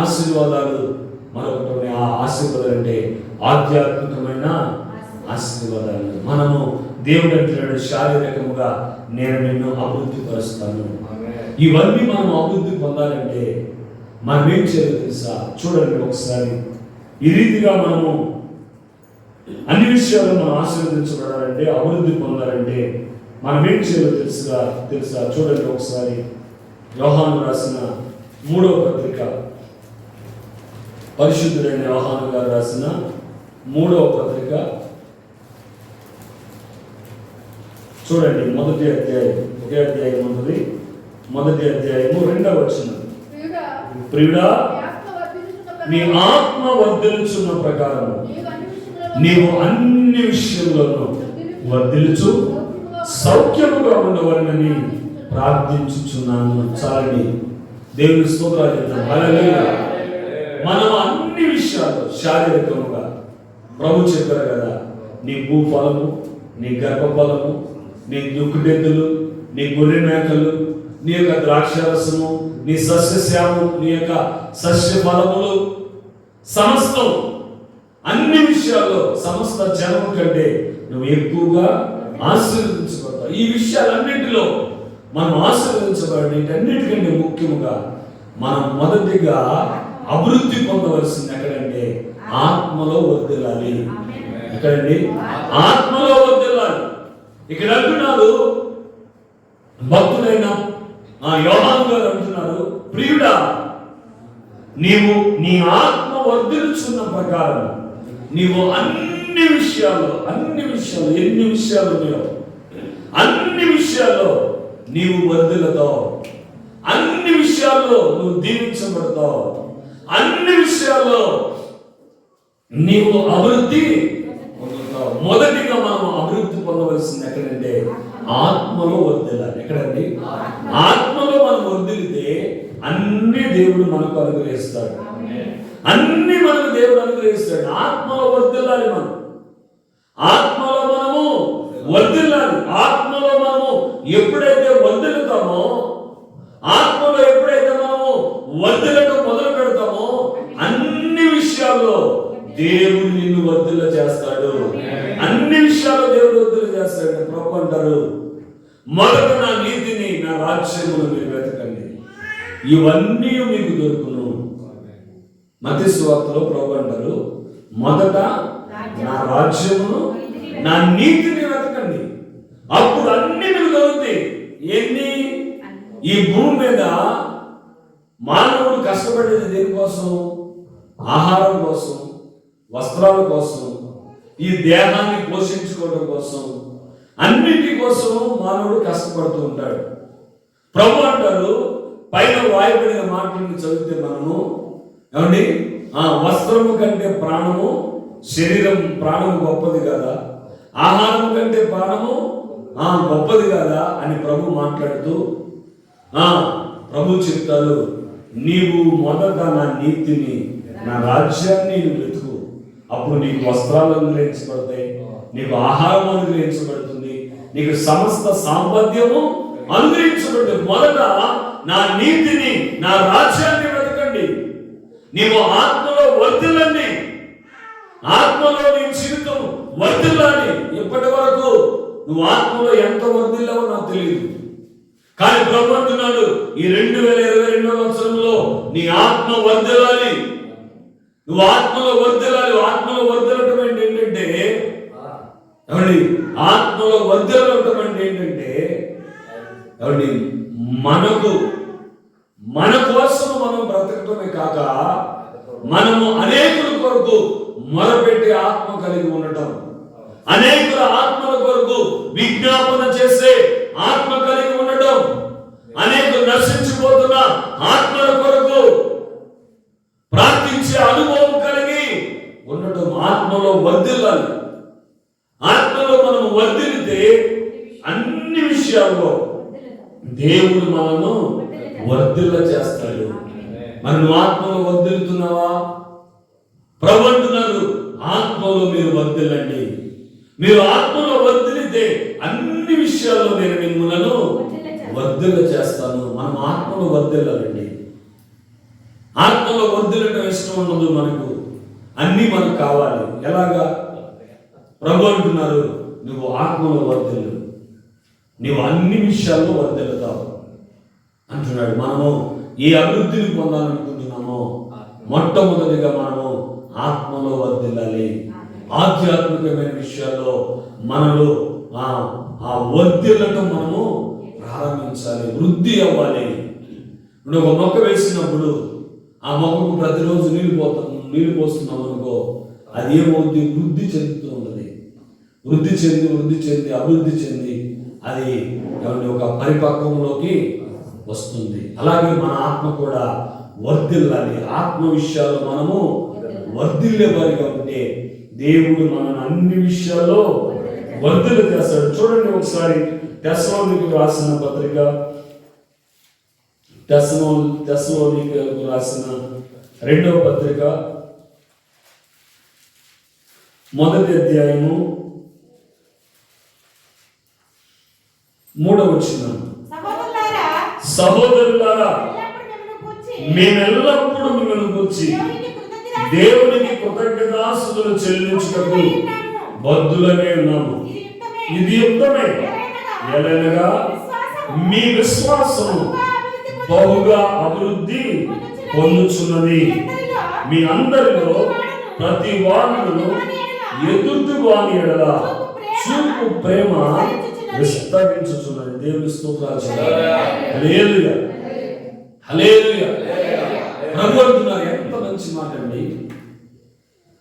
ఆశీర్వాదాలు మరొకటి. ఆ ఆశీర్వాదాలు అంటే ఆధ్యాత్మికమైన ఆశీర్వాదాలు. మనము దేవుడు అంటున్నాడు, శారీరకముగా నేను నిన్ను అభివృద్ధి పరుస్తాను. ఇవన్నీ మనం అభివృద్ధి పొందాలంటే మనం ఏం చేయాలో తెలుసా? చూడండి ఒకసారి. ఈ రీతిగా మనము అన్ని విషయాల్లో మనం ఆశీర్వదించబడాలంటే, అభివృద్ధి పొందాలంటే మనం ఏం చేయాలో తెలుసా? చూడండి ఒకసారి. యోహాను రాసిన 3వ పత్రిక, పరిశుద్ధుడైన యోహాను గారు రాసిన 3వ పత్రిక చూడండి. మొదటి అధ్యాయం, ఒకే అధ్యాయం ఉన్నది. మొదటి అధ్యాయము 2వ వచనం. ప్రియుడా, నీ ఆత్మ వర్ధిల్లుచున్న ప్రకారం నీవు అన్ని విషయంలోనూ వర్ధిల్లుచు సౌఖ్యముగా ఉండవలనని ప్రార్థించుచున్నాను. చాలండి, దేవుని స్తోత్రాలు చెప్తాం. హల్లెలూయా. మనం అన్ని విషయాలు శారీరకముగా ప్రభు చెప్పారు కదా, నీ భూఫలము, నీ గర్భఫలము, నీ దుక్కుడెద్దులు, నీ గొర్రె మేకలు, నీ యొక్క ద్రాక్షరసము, నీ సస్యశ్యాము, నీ యొక్క సస్య ఫలములు, సమస్తం అన్ని విషయాల్లో సమస్త జనము కంటే నువ్వు ఎక్కువగా ఆశీర్వదించబడతావు. ఈ విషయాలన్నింటిలో మనం ఆశీర్వదించబడి అన్నిటికంటే ముఖ్యముగా మనం మొదటిగా అభివృద్ధి పొందవలసింది ఎక్కడంటే ఆత్మలో వర్ధిల్లాలి. ఎక్కడండి? ఆత్మలో వర్ధిల్లాలి. ఇక్కడ అంటున్నారు, భక్తుడైన యోహాను గారు అంటున్నారు, ప్రియుడా, నీవు నీ ఆత్మ వర్ధిల్లుచున్న ప్రకారం నీవు అన్ని విషయాల్లో ఎన్ని విషయాలు ఉన్నాయో అన్ని విషయాల్లో నీవు వర్ధిల్లుతావు. అన్ని విషయాల్లో నువ్వు దీవించబడతావు. అన్ని విషయాల్లో నీవు అభివృద్ధి పొందుతావు. మొదటిగా మనం అభివృద్ధి పొందవలసింది ఎక్కడంటే ఆత్మలో వర్ధిల్లాలి. ఎక్కడండి? ఆత్మలో మనం వర్ధిల్లితే అన్ని దేవుడు మనకు అనుగ్రహిస్తాడు. అన్ని మనకు దేవుడు అనుగ్రహిస్తాడు. ఆత్మలో వర్ధిల్లాలి. మనం ఆత్మలో మనము వర్ధిల్లాలి. ఆత్మలో మనము ఎప్పుడైతే వర్ధిల్లుతామో, ఆత్మలో ఎప్పుడైతే మనము వర్ధిల్లటం మొదలు పెడతామో అన్ని విషయాల్లో దేవుడు నిన్ను వర్ధిల్ల చేస్తాడు. అన్ని విషయాల్లో దేవుడు వర్ధిల్ల చేస్తాడు. ప్రభు అంటారు, మొదట నా రాజ్యమును మీరు వెతకండి, ఇవన్నీ మీకు దొరుకును. మత్తయి సువార్తలో ప్రభువు అంటారు, మొదట నా రాజ్యమును నా నీతిని వెతకండి, అప్పుడు అన్ని మీకు దొరుకుతాయి. ఎన్ని? ఈ భూమి మీద మానవుడు కష్టపడేది దేనికోసం? ఆహారం కోసం, వస్త్రాల కోసం, ఈ దేహాన్ని పోషించుకోవడం కోసం, అన్నిటి కోసం మానవుడు కష్టపడుతూ ఉంటాడు. ప్రభు అంటారు, పైన వాయబడిన మాటలను చదివితే మనము ఏమండి, వస్త్రము కంటే ప్రాణము, ప్రాణము గొప్పది కదా, ఆహారం కంటే ప్రాణము గొప్పది కదా అని ప్రభు మాట్లాడుతూ ప్రభు చెప్తాడు, నీవు మొదట నా నీతిని, నా రాజ్యాన్ని నువ్వు వెతుకు, అప్పుడు నీకు వస్త్రాలు అనుగ్రహించబడతాయి, నీకు ఆహారం అనుగ్రహించబడుతుంది, నీకు సమస్త సాంపద్యము అనుగ్రహించబడుతుంది. మొదట నా నీతిని, నా రాజ్యాన్ని వెతకండి, నీవు ఆత్మలో వర్ధిల్లండి, ఆత్మలో నీ జీవితం వర్ధిల్లాలి. ఇప్పటి వరకు నువ్వు ఆత్మలో ఎంత వర్ధిల్లావో నాకు తెలియదు, కానీ ప్రభు అంటున్నాడు, ఈ 2022 సంవత్సరంలో నీ ఆత్మ వర్ధిల్లాలి, నువ్వు ఆత్మలో వర్ధిల్లాలి. ఆత్మలో వర్ధిల్లటం ఏంటంటే ఏమండి, ఆత్మలో వర్ధిల్లటం ఏంటంటే ఏమండి, మన కోసం మనం బ్రతకటమే కాక మనము అనేకుల కొరకు మొరపెట్టి ఆత్మ కలిగి ఉండటం, అనేకుల ఆత్మల కొరకు విజ్ఞాపన చేసే ఆత్మ కలిగి ఉండటం, అనేకులు నశించిపోతున్న ఆత్మల కొరకు ప్రార్థించే అనుభవం కలిగి ఉండటం, ఆత్మలో వర్ధిల్లాలి. ఆత్మలో మనం వర్ధిల్లితే అన్ని విషయాల్లో దేవుడు మనను వర్ధిల్ల చేస్తాడు. మరి నువ్వు ఆత్మలో వర్ధిల్లుతున్నావా? ప్రభు అంటున్నారు, ఆత్మలో మీరు వర్ధిల్లండి. మీరు ఆత్మలో వర్ధిల్లితే అన్ని విషయాల్లో నేను మిమ్మల్ని వర్ధిల్ల చేస్తాను. మనం ఆత్మలో వర్ధిల్లాలండి. ఆత్మలో వర్ధిల్లటం ఇష్టం ఉండదు మనకు, అన్నీ మనకు కావాలి. ఎలాగా? ప్రభు అంటున్నారు, నువ్వు ఆత్మలో వర్ధిల్లు, నువ్వు అన్ని విషయాల్లో వర్ధిల్లుతావు అంటున్నాడు. మనము ఏ అభివృద్ధిని పొందాలనుకుంటున్నామో మొట్టమొదటిగా మనము ఆత్మలో వర్ధిల్లాలి. ఆధ్యాత్మికమైన విషయాల్లో మనలో ఆ వర్ధిల్లటం మనము ప్రారంభించాలి, వృద్ధి అవ్వాలి. నువ్వు ఒక మొక్క వేసినప్పుడు ఆ మొక్కకు ప్రతిరోజు నీళ్లు పోస్తున్నాం అనుకో, అది ఏమవుతుంది? వృద్ధి చెందుతూ ఉన్నది. వృద్ధి చెంది అభివృద్ధి చెంది అది ఒక పరిపక్వంలోకి వస్తుంది. అలాగే మన ఆత్మ కూడా వర్ధిల్లాలి. ఆత్మ విషయాలు మనము వర్ధిల్లే వారిగా ఉంటే దేవుడు మనల్ని అన్ని విషయాల్లో వర్ధిల్ల చేస్తాడు. చూడండి ఒకసారి తెస్సలోనికీయులకు రాసిన పత్రిక, తెస్సలోనికీయులకు రాసిన 2వ పత్రిక 1వ అధ్యాయము 3వ వచనం, సహోదరులారా మేమెల్లప్పుడూ మిమ్మల్ని గూర్చి దేవునికి కృతజ్ఞతాస్తుతులు చెల్లించుటకు బద్ధులమే ఉన్నాము. ఇది యుక్తమే, ఎలాగనగా మీ విశ్వాసము బహుగా అభివృద్ధి పొందుచున్నది, మీ అందరిలో ప్రతి వాడును ఎదుటి వాని ఎడల చూపు ప్రేమ విస్తరించుచున్నది. దేవుని స్తోత్రాలు. హల్లెలూయా, హల్లెలూయా. ప్రభు అంటున్నారు, ఎంత మంచి మాట అండి.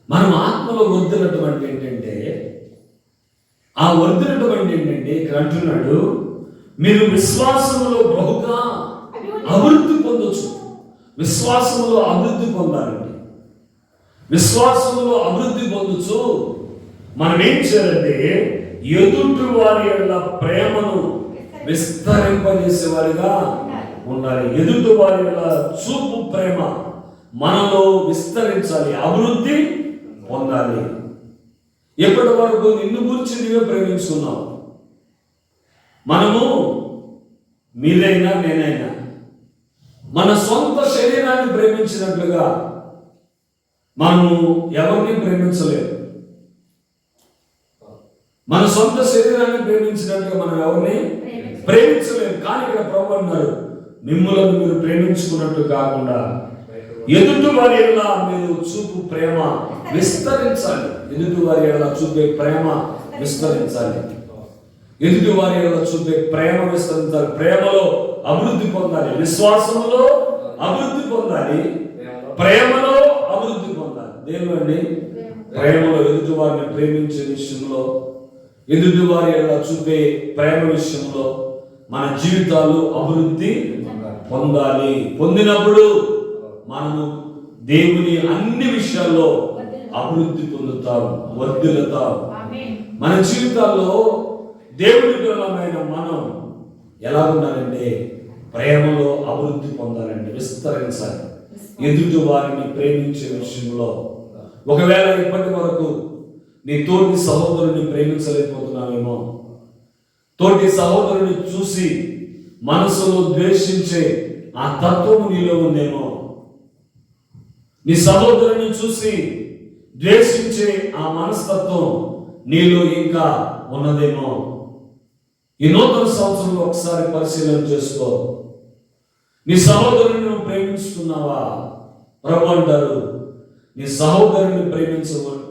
మనం ఆత్మలో వర్ధిల్లటం అంటే ఏంటంటే, ఆ వర్ధిల్లటం అంటే ఏంటంటే ఇక్కడ అంటున్నాడు, మీరు విశ్వాసములో బహుగా అభివృద్ధి పొందొచ్చు. విశ్వాసములో అభివృద్ధి పొందాలండి. విశ్వాసములో అభివృద్ధి పొందొచ్చు. మనం ఏం చేయాలంటే, ఎదుటి వారి యొక్క ప్రేమను విస్తరింపజేసే వారిగా ఉండాలి. ఎదుటి వారి యొక్క చూపు ప్రేమ మనలో విస్తరించాలి, అభివృద్ధి పొందాలి. ఎప్పటి వరకు నిన్ను గురించి నీవే ప్రేమించుకున్నావు. మనము మీరైనా నేనైనా మన సొంత శరీరాన్ని ప్రేమించినట్లుగా మనము ఎవరిని ప్రేమించలేము. మన సొంత శరీరాన్ని ప్రేమించినట్లుగా మనం ఎవరిని ప్రేమించలేరు. కానీ ఇక్కడ ప్రభు అన్నారు, మిమ్ములను మీరు ప్రేమించుకున్నట్టు కాకుండా ఎదుటి వారి ఎడల మీరు చూపు ప్రేమ విస్తరించాలి. ఎదుటి వారి ఎడల చూపే ప్రేమ విస్తరించాలి. ఎదుటి వారి ఎడల చూపే ప్రేమ విస్తరించాలి. ప్రేమలో అభివృద్ధి పొందాలి, విశ్వాసంలో అభివృద్ధి పొందాలి, ప్రేమలో అభివృద్ధి పొందాలి. దేవుడండి ప్రేమలో ఎదుటి వారిని ప్రేమించే విషయంలో, ఎదుటి వారి ఎడల చూపే ప్రేమ విషయంలో మన జీవితాలు అభివృద్ధి పొందాలి. పొందినప్పుడు మనము దేవుని అన్ని విషయాల్లో అభివృద్ధి పొందుతాం, వర్ధిల్లుతాం. మన జీవితాల్లో దేవుని పిల్లలమైన మనం ఎలా ఉండాలంటే ప్రేమలో అభివృద్ధి పొందాలండి, విస్తరించాలి. ఎదుటి వారిని ప్రేమించే విషయంలో ఒకవేళ ఇప్పటి వరకు నీ తోటి సహోదరుని ప్రేమించలేకపోతున్నావేమో, తోటి సహోదరుని చూసి మనసులో ద్వేషించే ఆ తత్వము నీలో ఉందేమో, నీ సహోదరుని చూసి ద్వేషించే ఆ మనస్తత్వం నీలో ఇంకా ఉన్నదేమో. ఈ నూతన సంవత్సరంలో ఒకసారి పరిశీలన చేసుకో. నీ సహోదరుని నువ్వు ప్రేమిస్తున్నావా? ప్రభు అంటారు, నీ సహోదరుని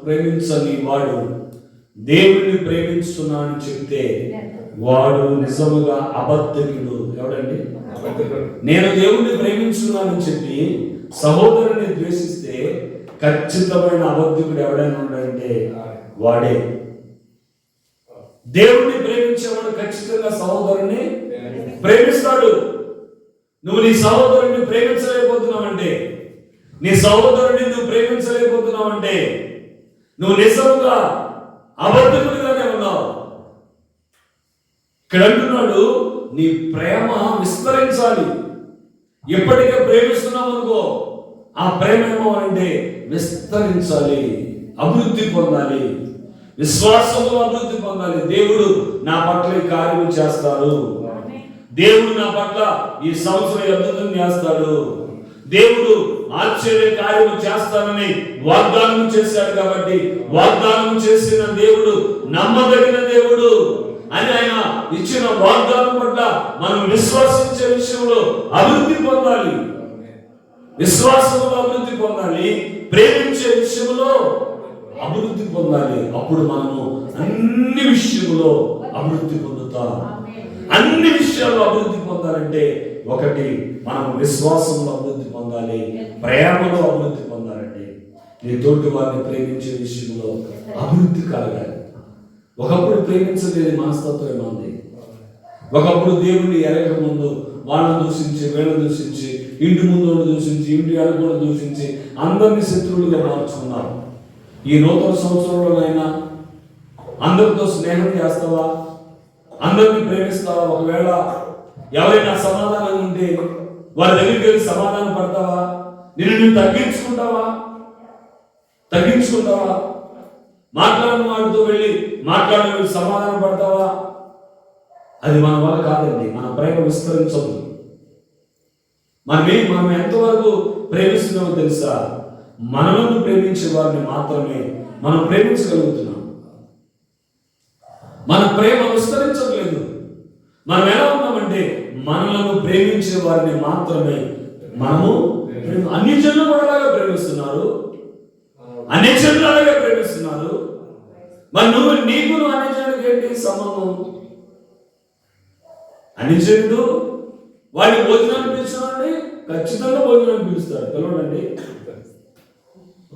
ప్రేమించని వాడు దేవుడిని ప్రేమిస్తున్నానని చెప్తే వాడు నిజముగా అబద్ధికుడు. ఎవడండి? నేను దేవుడిని ప్రేమించున్నానని చెప్పి సహోదరుని ద్వేషిస్తే ఖచ్చితమైన అబద్ధికుడు ఎవడైనా ఉన్నాడంటే వాడే. దేవుడిని ప్రేమించేవాడు ఖచ్చితంగా సహోదరుని ప్రేమిస్తాడు. నువ్వు నీ సహోదరుని ప్రేమించలేకపోతున్నావంటే, నీ సహోదరుని నువ్వు ప్రేమించలేకపోతున్నావంటే నువ్వు నిజంగా అబద్ధికుడిగానే ఉన్నావు. ఇక్కడ అంటున్నాడు, నీ ప్రేమ విస్తరించాలి. ఎప్పటికే ప్రేమిస్తున్నావు అనుకో, ఆ ప్రేమ ఏమో అంటే విస్తరించాలి, అభివృద్ధి పొందాలి, విశ్వాసంలో అభివృద్ధి పొందాలి. దేవుడు నా పట్ల ఈ కార్యం చేస్తాడు, దేవుడు నా పట్ల ఈ సంవత్సరం అద్భుతం చేస్తాడు, దేవుడు ఆశ్చర్య కార్యము చేస్తానని వాగ్దానం చేశాడు. కాబట్టి వాగ్దానం చేసిన దేవుడు నమ్మదగిన దేవుడు అని ఆయన ఇచ్చిన వాగ్దానం పట్ల మనం విశ్వసించే విషయంలో అభివృద్ధి పొందాలి, విశ్వాసంలో అభివృద్ధి పొందాలి, ప్రేమించే విషయంలో అభివృద్ధి పొందాలి. అప్పుడు మనము అన్ని విషయంలో అభివృద్ధి పొందుతాం. అన్ని విషయాల్లో అభివృద్ధి పొందాలంటే ఒకటి, మనం విశ్వాసంలో అభివృద్ధి పొందాలి, ప్రేమలో అభివృద్ధి పొందాలంటే నీ తోటి వారిని ప్రేమించే విషయంలో అభివృద్ధి కలగాలి. ఒకప్పుడు ప్రేమించలేని మనస్తత్వం ఏమంది. ఒకప్పుడు దేవుడిని ఎరగక ముందు వాళ్ళని దూషించి, వీళ్ళని దూషించి, ఇంటి ముందు దూషించి, ఇంటి వెనక దూషించి అందరినీ శత్రువులుగా మార్చుకున్నారు. ఈ నూతన సంవత్సరంలోనైనా అందరితో స్నేహం చేస్తావా? అందరినీ ప్రేమిస్తావా? ఒకవేళ ఎవరైనా సమాధానం ఉంటే వారి దగ్గరికి వెళ్ళి సమాధానం పడతావా? నిన్ను తగ్గించుకుంటావా? మాట్లాడిన వాడితో వెళ్ళి మాట్లాడిన సమాధానం పడతావా? అది మన వల్ల కాదండి. మన ప్రేమ విస్తరించదు. మనం ఎంతవరకు ప్రేమిస్తున్నామో తెలుసా? మనలను ప్రేమించే వారిని మాత్రమే మనం ప్రేమించగలుగుతున్నాం. మన ప్రేమ విస్తరించట్లేదు. మనం ఎలా ఉన్నామంటే మనలను ప్రేమించే వారిని మాత్రమే మనము అన్ని జనులు కూడా అలాగే ప్రేమిస్తున్నారు, అన్ని జనులు అలాగే ప్రేమిస్తున్నారు. మరి నీకు అన్ని జనులకి ఏంటి సంబంధం? అన్ని జనులు వాడిని భోజనాన్ని పిలుస్తామండి, ఖచ్చితంగా భోజనాన్ని పిలుస్తారు. పిలవడండి.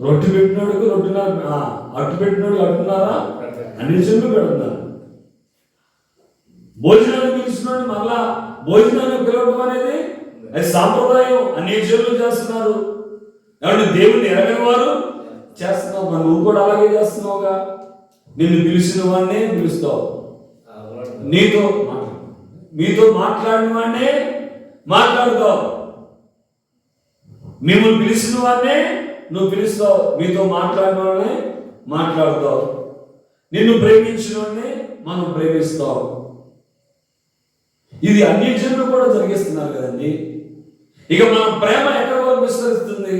రొట్టె పెట్టినోడికి అట్టు పెట్టినోడికి అట్టున్నారా? అన్ని జనులు పెడుతున్నారు. భోజనాన్ని పిలుస్తున్నాడు, మళ్ళా భోజనాన్ని పిలవడం అనేది అది సాంప్రదాయం. అన్ని జనులు చేస్తున్నారు. కాబట్టి దేవుడిని ఎరగని వారు చేస్తున్నావు. మరి నువ్వు కూడా అలాగే చేస్తున్నావుగా. నిన్ను పిలిచిన వాడినే పిలుస్తావు, మీతో మాట్లాడిన వాడినే మాట్లాడుతావు, మిమ్మల్ని పిలిచిన వాడినే నువ్వు పిలుస్తావు, మీతో మాట్లాడిన వాడినే మాట్లాడుతావు, నిన్ను ప్రేమించిన వాడినే మనం ప్రేమిస్తావు. ఇది అన్ని జనులు కూడా జరిగిస్తున్నారు కదండి. ఇక మన ప్రేమ ఎక్కడ వరకు విస్తరిస్తుంది?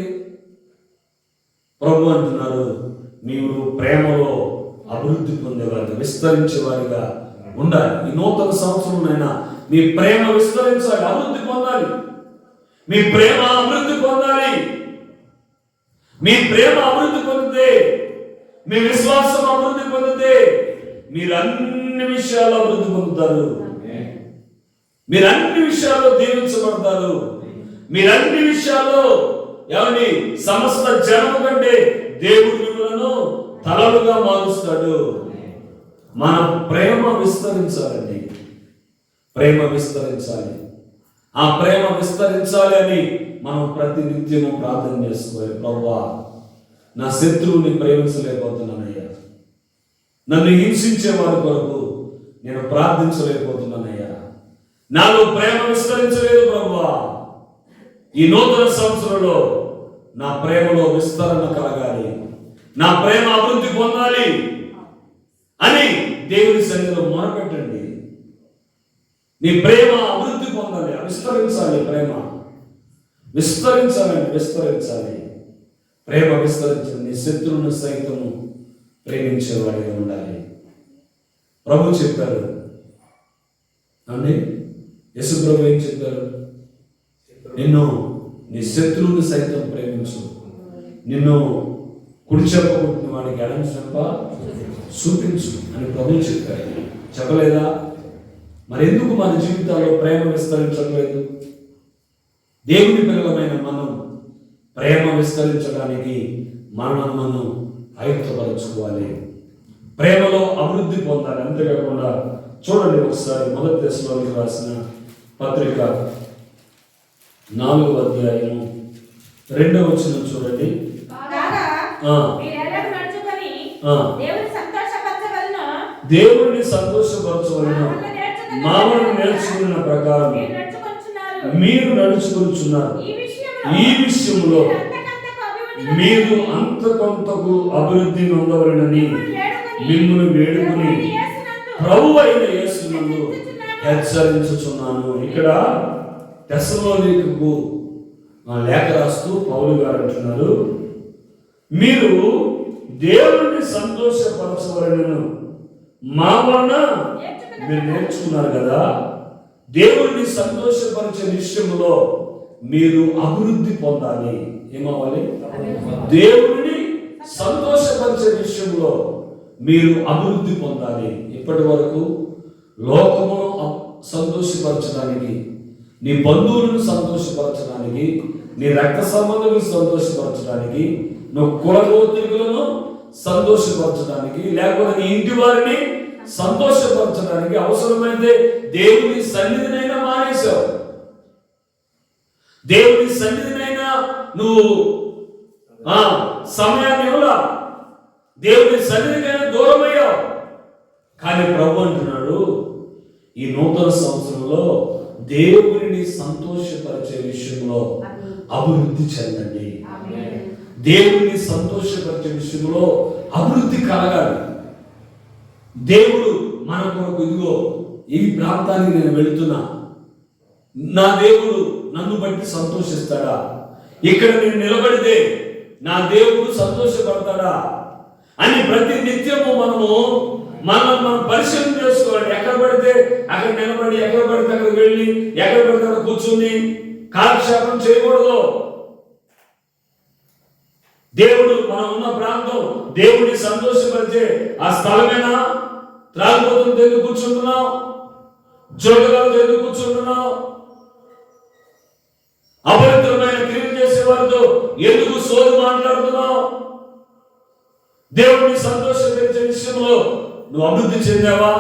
ప్రభు అంటున్నారు, మీరు ప్రేమలో అభివృద్ధి పొందేవారిగా, విస్తరించేవారిగా ఉండాలి. ఈ నూతన సంవత్సరంలో మీ ప్రేమ విస్తరించాలి, అభివృద్ధి పొందాలి. మీ ప్రేమ అభివృద్ధి పొందాలి. మీ ప్రేమ అభివృద్ధి పొందితే, మీ విశ్వాసం అభివృద్ధి పొందితే మీరు అన్ని విషయాల్లో అభివృద్ధి పొందుతారు. మీరు అన్ని విషయాల్లో దీవించబడతారు. మీరు అన్ని విషయాల్లో ఎవరిని సమస్త జనము కంటే దేవుడు మిమ్మలను తలలుగా మారుస్తాడు. మన ప్రేమ విస్తరించాలండి. ప్రేమ విస్తరించాలి. ఆ ప్రేమ విస్తరించాలి అని మనం ప్రతి నిత్యము ప్రార్థన చేసుకోవాలి. ప్రభువా, నా శత్రువుని ప్రేమించలేకపోతున్నానయ్యా, నన్ను హింసించే వారి కొరకు నేను ప్రార్థించలేకపోతున్నానయ్యా, నాలో ప్రేమ విస్తరించలేదు ప్రభువా. ఈ నూతన సంవత్సరంలో నా ప్రేమలో విస్తరణ కలగాలి, నా ప్రేమ అభివృద్ధి పొందాలి అని దేవుని సన్నిధిలో మొరపెట్టండి. నీ ప్రేమ అభివృద్ధి పొందాలి, విస్తరించాలి. ప్రేమ విస్తరించాలండి, విస్తరించాలి. ప్రేమ విస్తరించాలి. నీ శత్రువును సైతము ప్రేమించేవాడిగా ఉండాలి. ప్రభు చెప్పారు అండి, యేసు ప్రభు ఏం చెప్పారు? నిన్ను నీ శత్రువుని సైతం ప్రేమించు, నిన్ను కుడి చెంప కొట్టిన వాడికి ఎడమ చెంప చూపించు అని ప్రభు చెప్పారు. చెప్పలేదా? మరి ఎందుకు మన జీవితాల్లో ప్రేమ విస్తరించట్లేదు? దేవుని పిల్లలమైన మనం ప్రేమ విస్తరించడానికి మనం ఆయుక్తపరచుకోవాలి. ప్రేమలో అభివృద్ధి పొందాలి. అంతేకాకుండా చూడండి ఒకసారి మొదటి దశలోకి రాసిన పత్రిక 4వ అధ్యాయం 2వ వచనం చూడండి. దేవుని సంతోషపరచవలన మామూలు నేర్చుకున్న ప్రకారం మీరు నడుచుకుంటున్నారు. ఈ విషయంలో మీరు అంతకొంతకు అభివృద్ధి నొందవలనని మిమ్మల్ని వేడుకుని ప్రభువు అయిన యేసునందు హెచ్చరించుచున్నాను. ఇక్కడ తెస్సలోనికకు లేఖ రాస్తూ పౌలు గారు అంటున్నారు, మీరు దేవుని సంతోషపరచవలనను మా వలన మీరు నేర్చుకున్నారు కదా. దేవుడిని సంతోషపరిచే విషయంలో మీరు అభివృద్ధి పొందాలి. ఏమవ్వాలి? దేవుడిని సంతోషపరిచే విషయంలో మీరు అభివృద్ధి పొందాలి. ఇప్పటి వరకు లోకమును సంతోషపరచడానికి, నీ బంధువులను సంతోషపరచడానికి, నీ రక్త సంబంధులను సంతోషపరచడానికి, నువ్వు కులగోత్రికులను సంతోషపరచడానికి, లేకపోతే నీ ఇంటి వారిని సంతోషపరచడానికి అవసరమైతే దేవుని సన్నిధినైనా మానేశావు. దేవుని సన్నిధినైనా నువ్వు సమయాన్ని ఇవ్వలా, దేవుని సన్నిధికైనా దూరమయ్యావు. కానీ ప్రభు అంటున్నాడు, ఈ నూతన సంవత్సరంలో దేవుడిని సంతోషపరిచే విషయంలో అభివృద్ధి చెందండి. దేవుడిని సంతోషపరిచే విషయంలో అభివృద్ధి కలగాలి. దేవుడు మన కొరకు, ఇదిగో ఈ ప్రాంతానికి నేను వెళుతున్నా, నా దేవుడు నన్ను బట్టి సంతోషిస్తాడా? ఇక్కడ నేను నిలబడితే నా దేవుడు సంతోషపడతాడా అని ప్రతి నిత్యము మనం పరిశీలన చేసుకోవాలి. ఎక్కడ పడితే అక్కడ నిలబడి, ఎక్కడ పడితే అక్కడ వెళ్ళి, ఎక్కడ పడితే అక్కడ కూర్చుని కాలక్షేపం చేయకూడదు. దేవుడు మనం ఉన్న ప్రాంతం దేవుడిని సంతోషపరిచే ఆ స్థలమేనా? త్రాగుబోతులతో ఎందుకు కూర్చుంటున్నావు? జోగలతో ఎందుకు కూర్చుంటున్నావు? అపవిత్రమైన క్రియలు చేసే వారితో ఎందుకు సోది మాట్లాడుతున్నావు? దేవుడిని సంతోషపరిచే విషయంలో నువ్వు అభివృద్ధి చెందావా?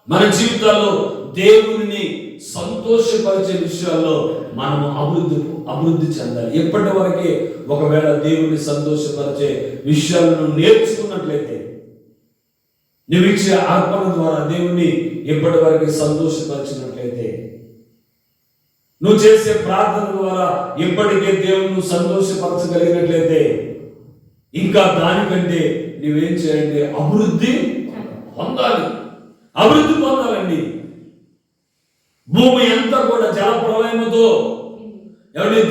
మన జీవితాల్లో దేవుడిని సంతోషపరిచే విషయాల్లో మనము అభివృద్ధి చెందాలి. ఎప్పటి వరకే ఒకవేళ దేవుడిని సంతోషపరిచే విషయాలను నేర్చుకున్నట్లయితే, నువ్వు ఇచ్చే అర్పణ ద్వారా దేవుణ్ణి ఎప్పటి వరకు సంతోషపరిచినట్లయితే, నువ్వు చేసే ప్రార్థన ద్వారా ఎప్పటికే దేవుని సంతోషపరచగలిగినట్లయితే, ఇంకా దానికంటే నువ్వేం చేయండి? అభివృద్ధి పొందాలి. అభివృద్ధి పొందాలండి. భూమి అంతా కూడా జల ప్రళయముతో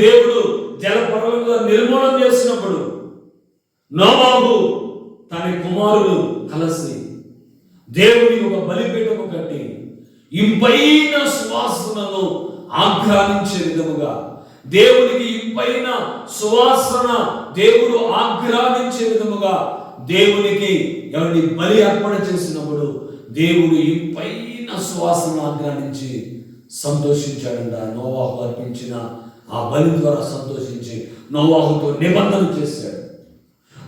దేవుడు జల ప్రళయంతో నిర్మూలన చేసినప్పుడు నోవాహు తన కుమారులు కలిసి దేవునికి ఒక బలిపీఠము కట్టి ఇంపైన సువాసనను ఆఘ్రానించే విధముగా, దేవునికి ఇంపైన సువాసన దేవుడు ఆఘ్రానించే విధముగా దేవునికి ఎవరిని బలి అర్పణ చేసినప్పుడు దేవుడు ఇంపైన సువాసన ఆఘ్రానించి సంతోషించాడంట. నోవాహు అర్పించిన ఆ బలి ద్వారా సంతోషించి నోవాహుతో నిబంధన చేశాడు.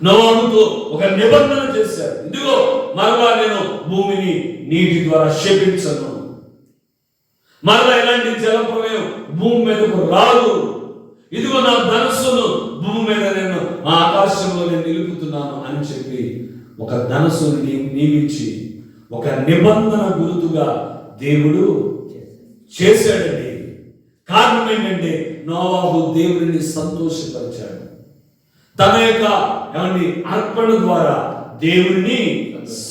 నోవాహుతో ఒక నిబంధన చేశాడు. ఇదిగో మరలా నేను భూమిని నీటి ద్వారా శపించను, మరలా ఎలాంటి జలప్రలయం భూమి మీదకు రాదు, ఇదిగో నా ధనస్సును భూమి మీద నేను ఆ ఆకాశంలో నేను నిలుపుతున్నాను అని చెప్పి ఒక ధనస్సును నియమించి ఒక నిబంధన గుర్తుగా దేవుడు చేశాడండి. కారణం ఏంటంటే నోవాహు దేవుడిని సంతోషపరిచాడు. తన యొక్క అర్పణ ద్వారా దేవుడిని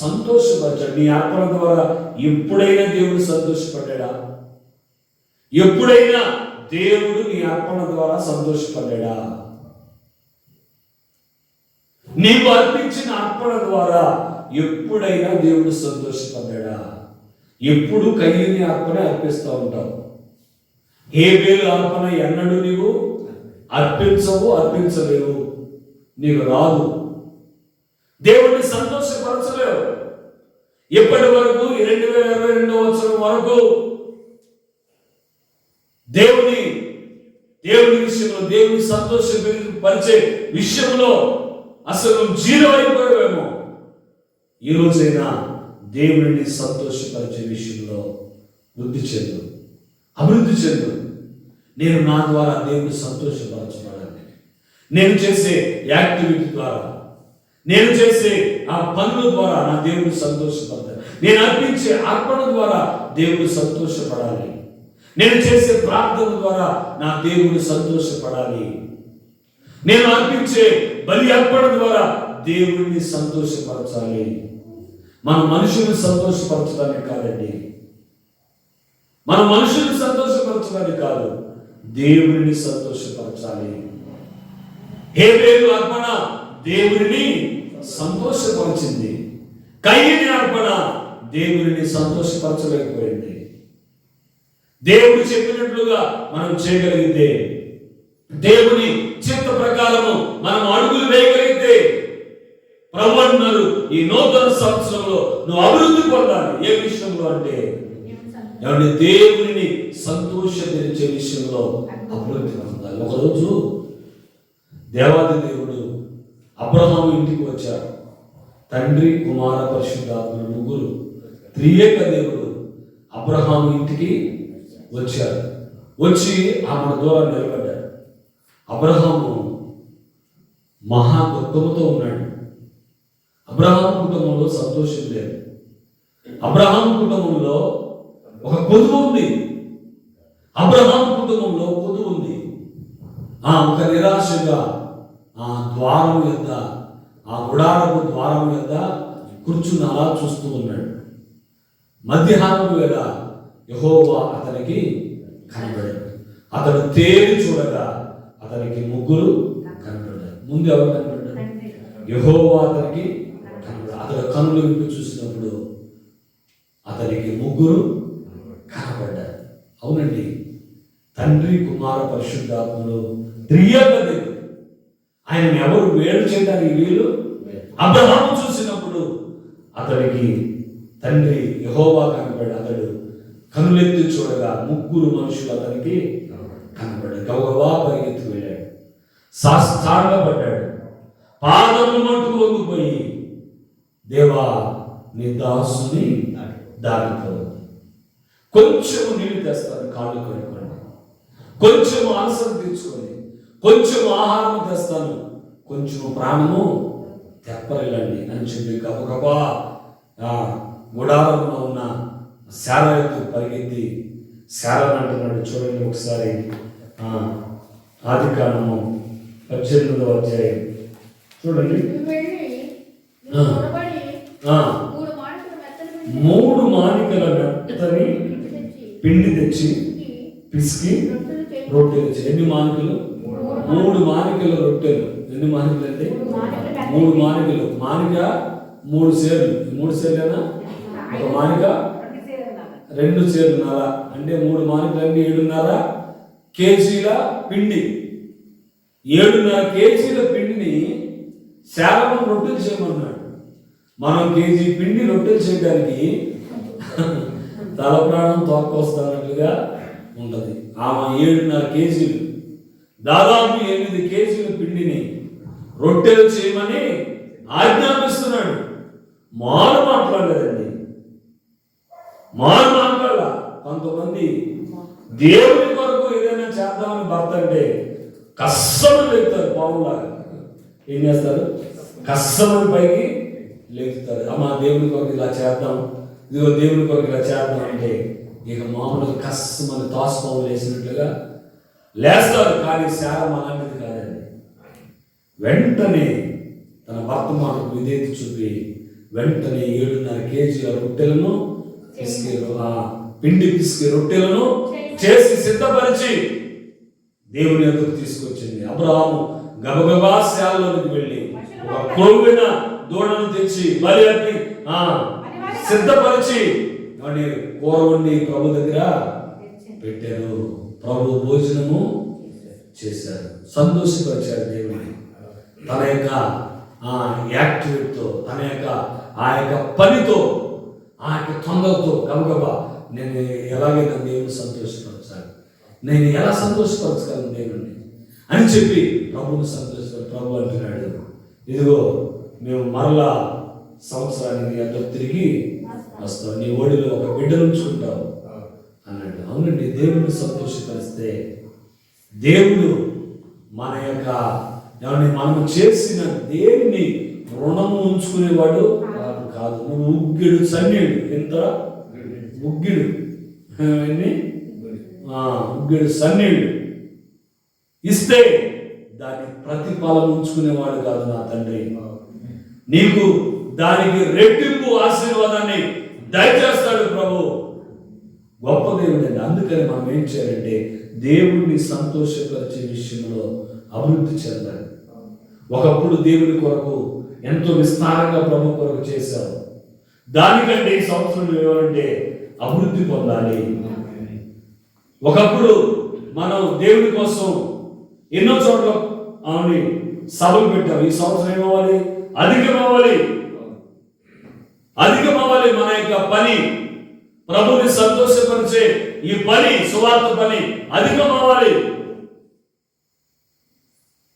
సంతోషపరిచాడు. నీ అర్పణ ద్వారా ఎప్పుడైనా దేవుడు సంతోషపడ్డా? ఎప్పుడైనా దేవుడు నీ అర్పణ ద్వారా సంతోషపడ్డా? నీవు అర్పించిన అర్పణ ద్వారా ఎప్పుడైనా దేవుడు సంతోషపడ్డా? ఎప్పుడు కయ్యూని అర్పణ అర్పిస్తూ ఉంటావు. హేబేలు అర్పణ ఎన్నడూ నీవు అర్పించలేవు, నీకు రాదు. దేవుడిని సంతోషపరచలేవు. ఎప్పటి వరకు 2022 సంవత్సరం వరకు దేవుని విషయంలో, దేవుని సంతోషపరిచే విషయంలో అసలు జీరో అయిపోయావేమో. ఈ రోజైనా దేవుడిని సంతోషపరిచే విషయంలో అభివృద్ధి చెందు. నేను నా ద్వారా దేవుని సంతోషపరచబడాలి. నేను చేసే యాక్టివిటీ ద్వారా, నేను చేసే ఆ పనుల ద్వారా నా దేవుడు సంతోషపడతాడు. నేను అర్పించే అర్పణ ద్వారా దేవుడు సంతోషపడాలి. నేను చేసే ప్రార్థన ద్వారా నా దేవుడు సంతోషపడాలి. నేను అర్పించే బలి అర్పణ ద్వారా దేవుడిని సంతోషపరచాలి. మన మనుషుల్ని సంతోషపరచడానికి కాదండి, మన మనుషుల్ని సంతోషపరచడానికి కాదు, దేవుడిని సంతోషపరచాలి. హేబేలు అర్పణ దేవుడిని సంతోషపరిచింది. కయ్యూని అర్పణ దేవుడిని సంతోషపరచలేకపోయింది. దేవుడు చెప్పినట్లుగా మనం చేయగలిగితే, దేవుని చిత్త ప్రకారము మనం అడుగులు వేయగలిగితే, ప్రభు అన్నారు ఈ నూతన సంవత్సరంలో నువ్వు అభివృద్ధి పొందాలి. ఏ విషయంలో అంటే దేవుని సంతోషపరిచే విషయంలో అభివృద్ధి పొందాలి. ఒకరోజు దేవాది దేవుడు అబ్రహాము ఇంటికి వచ్చారు. తండ్రి, కుమార, పరిశుద్ధాత్మ ముగ్గురు త్రియేక దేవుడు అబ్రహాము ఇంటికి వచ్చారు. వచ్చి ఆమె దూరం నిలబడ్డాడు. అబ్రహాము మహా దుఃఖంతో ఉన్నాడు. అబ్రహాము కుటుంబంలో సంతోషం లేదు. అబ్రహాము కుటుంబంలో ఒక కొదువు ఉంది. అబ్రహాము కుటుంబంలో కొదువు ఉంది. ఒక నిరాశగా ఆ ద్వారం యొద్ద, ఆ గుడారపు ద్వారం యొద్ద కూర్చుని అలా చూస్తూ ఉన్నాడు. మధ్యాహ్నం వేళ యెహోవా అతనికి కనబడాడు. అతడు తేరి చూడగా అతనికి ముగ్గురు కనబడ్డారు. ముందు ఎవరు కనబడ్డారు? యెహోవా అతనికి కనబడ్డాడు. అతడు కనులు విప్పి చూసినప్పుడు అతనికి ముగ్గురు కనబడ్డారు. అవునండి, తండ్రి, కుమార, పరిశుద్ధాత్మలు త్రియేక దేవుడు. ఆయన ఎవరు వేరు చేయడానికి వీలు? అబ్రహాము చూసినప్పుడు అతడికి తండ్రి యెహోవా కనబడ్డాడు. అతడు కనులెత్తి చూడగా ముగ్గురు మనుషులు అతనికి కనబడ్డాడు. గౌరవా పరిగెత్తి వెళ్ళాడు, సాష్టాంగపడ్డాడు, పాదములు మట్టుకు వంగిపోయి, దేవా నీ దాసుని దారిపోవద్దు, కొంచెము నీళ్ళు తెస్తాను, కాళ్ళు కడుక్కోండి, కొంచెము ఆలస్యం తీర్చుకొని, కొంచెం ఆహారం తెస్తాను, కొంచెం ప్రాణము తెప్పరిల్లండి అని చెప్పి గబగబా గుడారంలో ఉన్న శాల ఎత్తు పరిగెత్తి శాలను అంటున్నాడు. చూడండి ఒకసారి ఆదికాండము 18వ అధ్యాయం చూడండి. 3 మానికల మెత్తని పిండి తెచ్చి పిసికి రొట్టెలు తెచ్చి. ఎన్ని మానికలు? 3 మానికల రొట్టెలు. ఎన్ని మానికలు అంటే 3 మానికలు. మానిక 3 సేర్లు. 3 సేర్లేనా? ఒక మానిక 2 సేరున్నర అంటే 3 మానికలన్నీ 7.5 కేజీల పిండి. 7.5 కేజీల పిండిని శాలమం రొట్టెలు చేయమన్నాడు. మనం కేజీ పిండి రొట్టెలు చేయడానికి తల ప్రాణం తోక్కొస్తున్నట్లుగా ఉంటుంది. ఆమె 7.5 కేజీలు, దాదాపు 8 కేజీల పిండిని రొట్టెలు చేయమని ఆజ్ఞాపిస్తున్నాడు. మారు మాట్లాడలేదండి, మారు మాట్లాడాల. కొంతమంది దేవుని కొరకు ఏదైనా చేద్దామని భర్త అంటే కష్టమని లేపుతారు. పావులాగా ఏం చేస్తారు? కష్టమని పైకి లేపుతారు. అమ్మా దేవుని కొరకు ఇలా చేద్దాం, ఇదిగో దేవుని కొరకు ఇలా చేద్దాం అంటే ఇక మామూలుగా కష్టమని తాసుపాములు వేసినట్లుగా లేస్తారు. కానీ శారం అలాంటిది కాదండి. వెంటనే తన భర్త మాటకు విధేయత చూపి వెంటనే 7.5 కేజీల రొట్టెలను పిండి పిసికి రొట్టెలను చేసి సిద్ధపరిచి దేవుని ఎదురు తీసుకొచ్చింది. అబ్రహాము గబగబా శాలలోకి వెళ్ళి ఒక కొవ్విన దూడను తెచ్చి బలి అర్పి సిద్ధపరిచి కూర వండి ప్రభు దగ్గర పెట్టారు. ప్రభు భోజనము చేశారు, సంతోషపరిచారు దేవుని. తన యొక్క యాక్టివిటీతో, తన యొక్క ఆ యొక్క పనితో, ఆ యొక్క తొందరతో గబగబా నేను ఎలాగైనా దేవుని సంతోషపరచాలి, నేను ఎలా సంతోషపరచగలను దేవుని అని చెప్పి ప్రభువుని సంతోషపడి ప్రభు అంటున్నాడు, ఇదిగో మేము మరలా సంవత్సరానికి ఎంతో తిరిగి వస్తావు, నీ ఓడిలో ఒక బిడ్డను ఉంచుకుంటావు అన్నాడు. అవునండి, దేవుని సంతోషపరిస్తే దేవుడు మన యొక్క మనము చేసిన దేవుని రుణము ఉంచుకునేవాడు కాదు. నువ్వు ఉగ్గిడు సన్నీడు, ఎంత ఉగ్గిడు ఉగ్గిడు సన్నీడు ఇస్తే దాని ప్రతిఫలం ఉంచుకునేవాడు కాదు నా తండ్రి. నీకు దానికి రెట్టింపు ఆశీర్వాదాన్ని దయచేస్తాడు ప్రభు. గొప్ప దేవుడు అండి. అందుకని మనం ఏం చేయాలంటే దేవుణ్ణి సంతోషపరిచే విషయంలో అభివృద్ధి చెందాలి. ఒకప్పుడు దేవుని కొరకు ఎంతో విస్తారంగా ప్రభు కొరకు చేశావు, దానికంటే ఈ సంవత్సరం ఏమంటే అభివృద్ధి పొందాలి. ఒకప్పుడు మనం దేవుని కోసం ఎన్నో చోట్ల సభలు పెట్టాం. ఈ సంవత్సరం ఏమవ్వాలి? అధికమవ్వాలి. మన యొక్క పని, ప్రభుని సంతోషపరిచే ఈ పని, సువార్త పని అధికమవ్వాలి.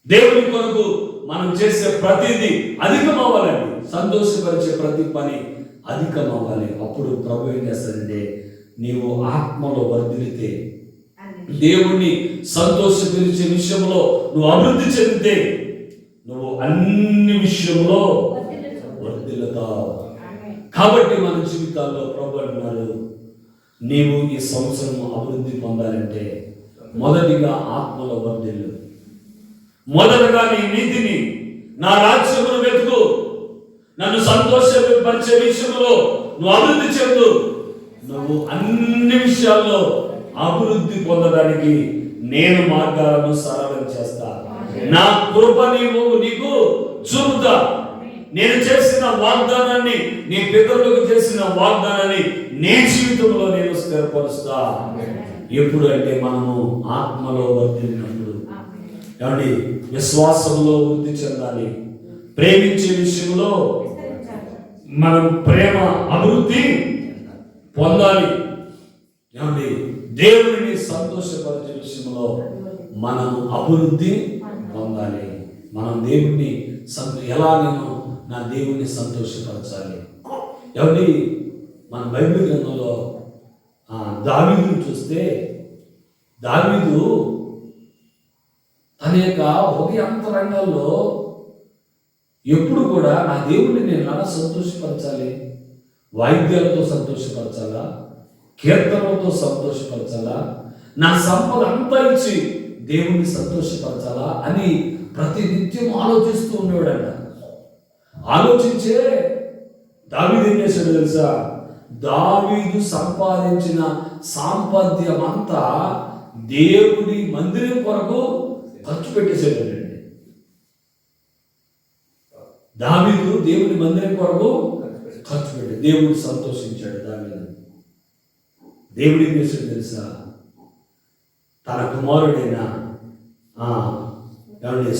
దేవుని కొరకు మనం చేసే ప్రతిదీ అధికమవ్వాలండి. సంతోషపరిచే ప్రతి పని అధికమవ్వాలి. అప్పుడు ప్రభు ఏం చేస్తాడంటే, నీవు ఆత్మలో వర్ధిల్లితే, దేవుణ్ణి సంతోషపరిచే విషయంలో నువ్వు అభివృద్ధి చెందితే, నువ్వు అన్ని విషయంలో వర్ధిల్లుతావు. కాబట్టి మన జీవితాల్లో ప్రభు అంటున్నారు, నీవు ఈ సంవత్సరం అభివృద్ధి పొందాలంటే మొదటిగా ఆత్మలో వర్ధిల్లు. మొదటగా నీ నీతిని, నా రాజ్యమును వెతుకు, నన్ను సంతోషపరిచే విషయంలో నువ్వు అభివృద్ధి చెందు. నువ్వు అన్ని విషయాల్లో అభివృద్ధి పొందడానికి నేను మార్గాలను సరళం చేస్తా. నా కృప నీకు చూపుతా. నేను చేసిన వాగ్దానాన్ని, నీ పితరులకు చేసిన వాగ్దానాన్ని నీ జీవితంలో నేను స్థిరపరుస్తా. ఎప్పుడు అంటే మనము ఆత్మలో వర్ధిల్లినప్పుడు. ఏమండి, విశ్వాసంలో వృద్ధి చెందాలి. ప్రేమించే విషయంలో మనం ప్రేమ అభివృద్ధి పొందాలి. ఏమండి, దేవుడిని సంతోషపరిచే విషయంలో మనం అభివృద్ధి పొందాలి. మనం దేవుడిని ఎలా నేను నా దేవుడిని సంతోషపరచాలి. ఏమండి, మన బైబిల్ గ్రంథంలో దావీదును చూస్తే, దావీదు తన యొక్క హృదయాంతరంగంలో ఎప్పుడు కూడా నా దేవుడిని నేను ఎలా సంతోషపరచాలి, వాయిద్యాలతో సంతోషపరచాలా, కీర్తనలతో సంతోషపరచాలా, నా సంపద అంతా ఇచ్చి దేవుణ్ణి సంతోషపరచాలా అని ప్రతి నిత్యం ఆలోచిస్తూ ఉండేవాడంట. ఆలోచించే దావీదు ఏం చేశాడు తెలుసా? దావీదు సంపాదించిన సాంపద్యం అంతా దేవుడి మందిరం కొరకు ఖర్చు పెట్టేశాడండి. దావీదు దేవుడి మందిరం కొరకు ఖర్చు పెట్టాడు. దేవుడు సంతోషించాడు దావీదు. దేవుడు ఏం చేశాడు తెలుసా? తన కుమారుడైన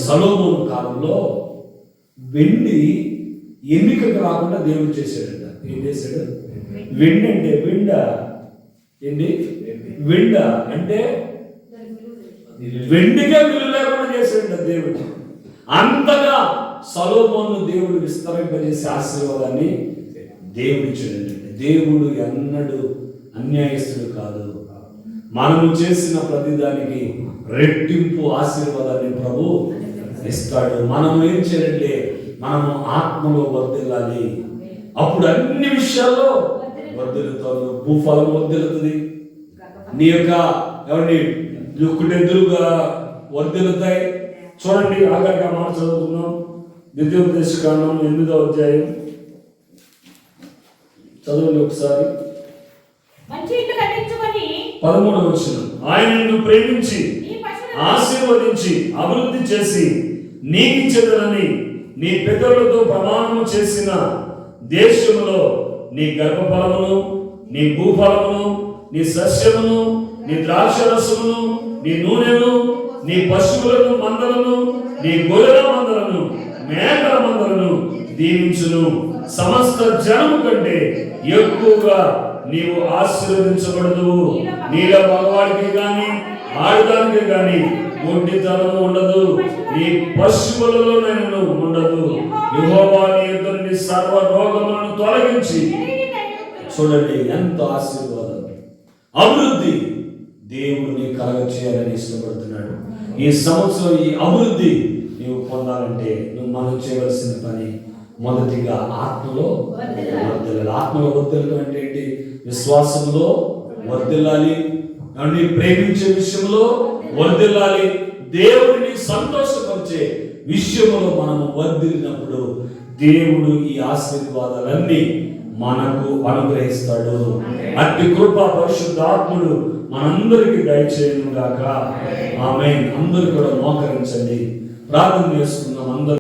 సొలొమోను కాలంలో వెండి ఎన్నికకు రాకుండా దేవుడు చేశాడంట. ఏం చేశాడు? వెండి అంటే ఏంటి? వెండ అంటే వెండిగా విలువ లేకుండా చేశాడంట దేవుడు. అంతగా సొలొమోను దేవుడు విస్తరింపజేసే ఆశీర్వాదాన్ని దేవుడు ఇచ్చాడంటే, దేవుడు ఎన్నడూ అన్యాయస్తుడు కాదు. మనము చేసిన ప్రతిదానికి రెట్టింపు ఆశీర్వాదాన్ని ప్రభు ఇస్తాడు. మనము ఏం చేయాలంటే మనము ఆత్మలో వర్ధిల్లాలి. అప్పుడు అన్ని విషయాల్లో వర్ధిల్లుతాడు. భూఫలం వర్ధిల్లుతుంది. నీ యొక్క కుటెద్దులుగా వర్ధిల్లుతాయి. చూడండి, ఆఖరిగా మాట చదువుకున్నాం. ద్వితీయోపదేశకాండం 8వ అధ్యాయం చదవండి ఒకసారి. 13వ వచనం. ఆయనను ప్రేమించి ఆశీర్వదించి అభివృద్ధి చేసి నీకిచ్చేదనని నీ పితరులతో ప్రమాణము చేసిన దేశములో నీ గర్భఫలమును, నీ భూఫలమును, నీ సస్యమును, నీ ద్రాక్షరసమును, నీ నూనెను, నీ పశువులను మందలను, నీ గొర్రెల మందలను, మేకల మందలను దీవించును. సమస్త జనము కంటే ఎక్కువగా నీవు ఆశీర్వదించబడదు. నీలో మగవాడికి గాని ఆడదానికి గాని గుడ్డితనము ఉండదు. నీ పశువులలో నేను ఉండదు. యెహోవా నీ యొద్ద నుండి సర్వ రోగములను తొలగించి, చూడండి ఎంత ఆశీర్వాదం, అభివృద్ధి దేవుడు నీ కలగ చేయాలని ఇష్టపడుతున్నాడు. ఈ సంవత్సరం ఈ అభివృద్ధి నీవు పొందాలంటే మనం చేయవలసిన పని మొదటిగా ఆత్మలో వర్ధిల్లాలి. ఆత్మలో వర్ధిల్లడం అంటే ఏంటి? విశ్వాసంలో వర్ధిల్లాలి, ప్రేమించే విషయంలో వర్ధిల్లాలి, దేవుడిని సంతోషపరిచే విషయంలో మనము వర్ధిల్లినప్పుడు దేవుడు ఈ ఆశీర్వాదాలన్నీ మనకు అనుగ్రహిస్తాడు. అట్టి కృప పరిశుద్ధాత్ముడు మనందరికీ దయచేయును గాక. ఆమేన్. అందరూ కూడా మోకరించండి, ప్రార్థన చేసుకుందాం. అందరూ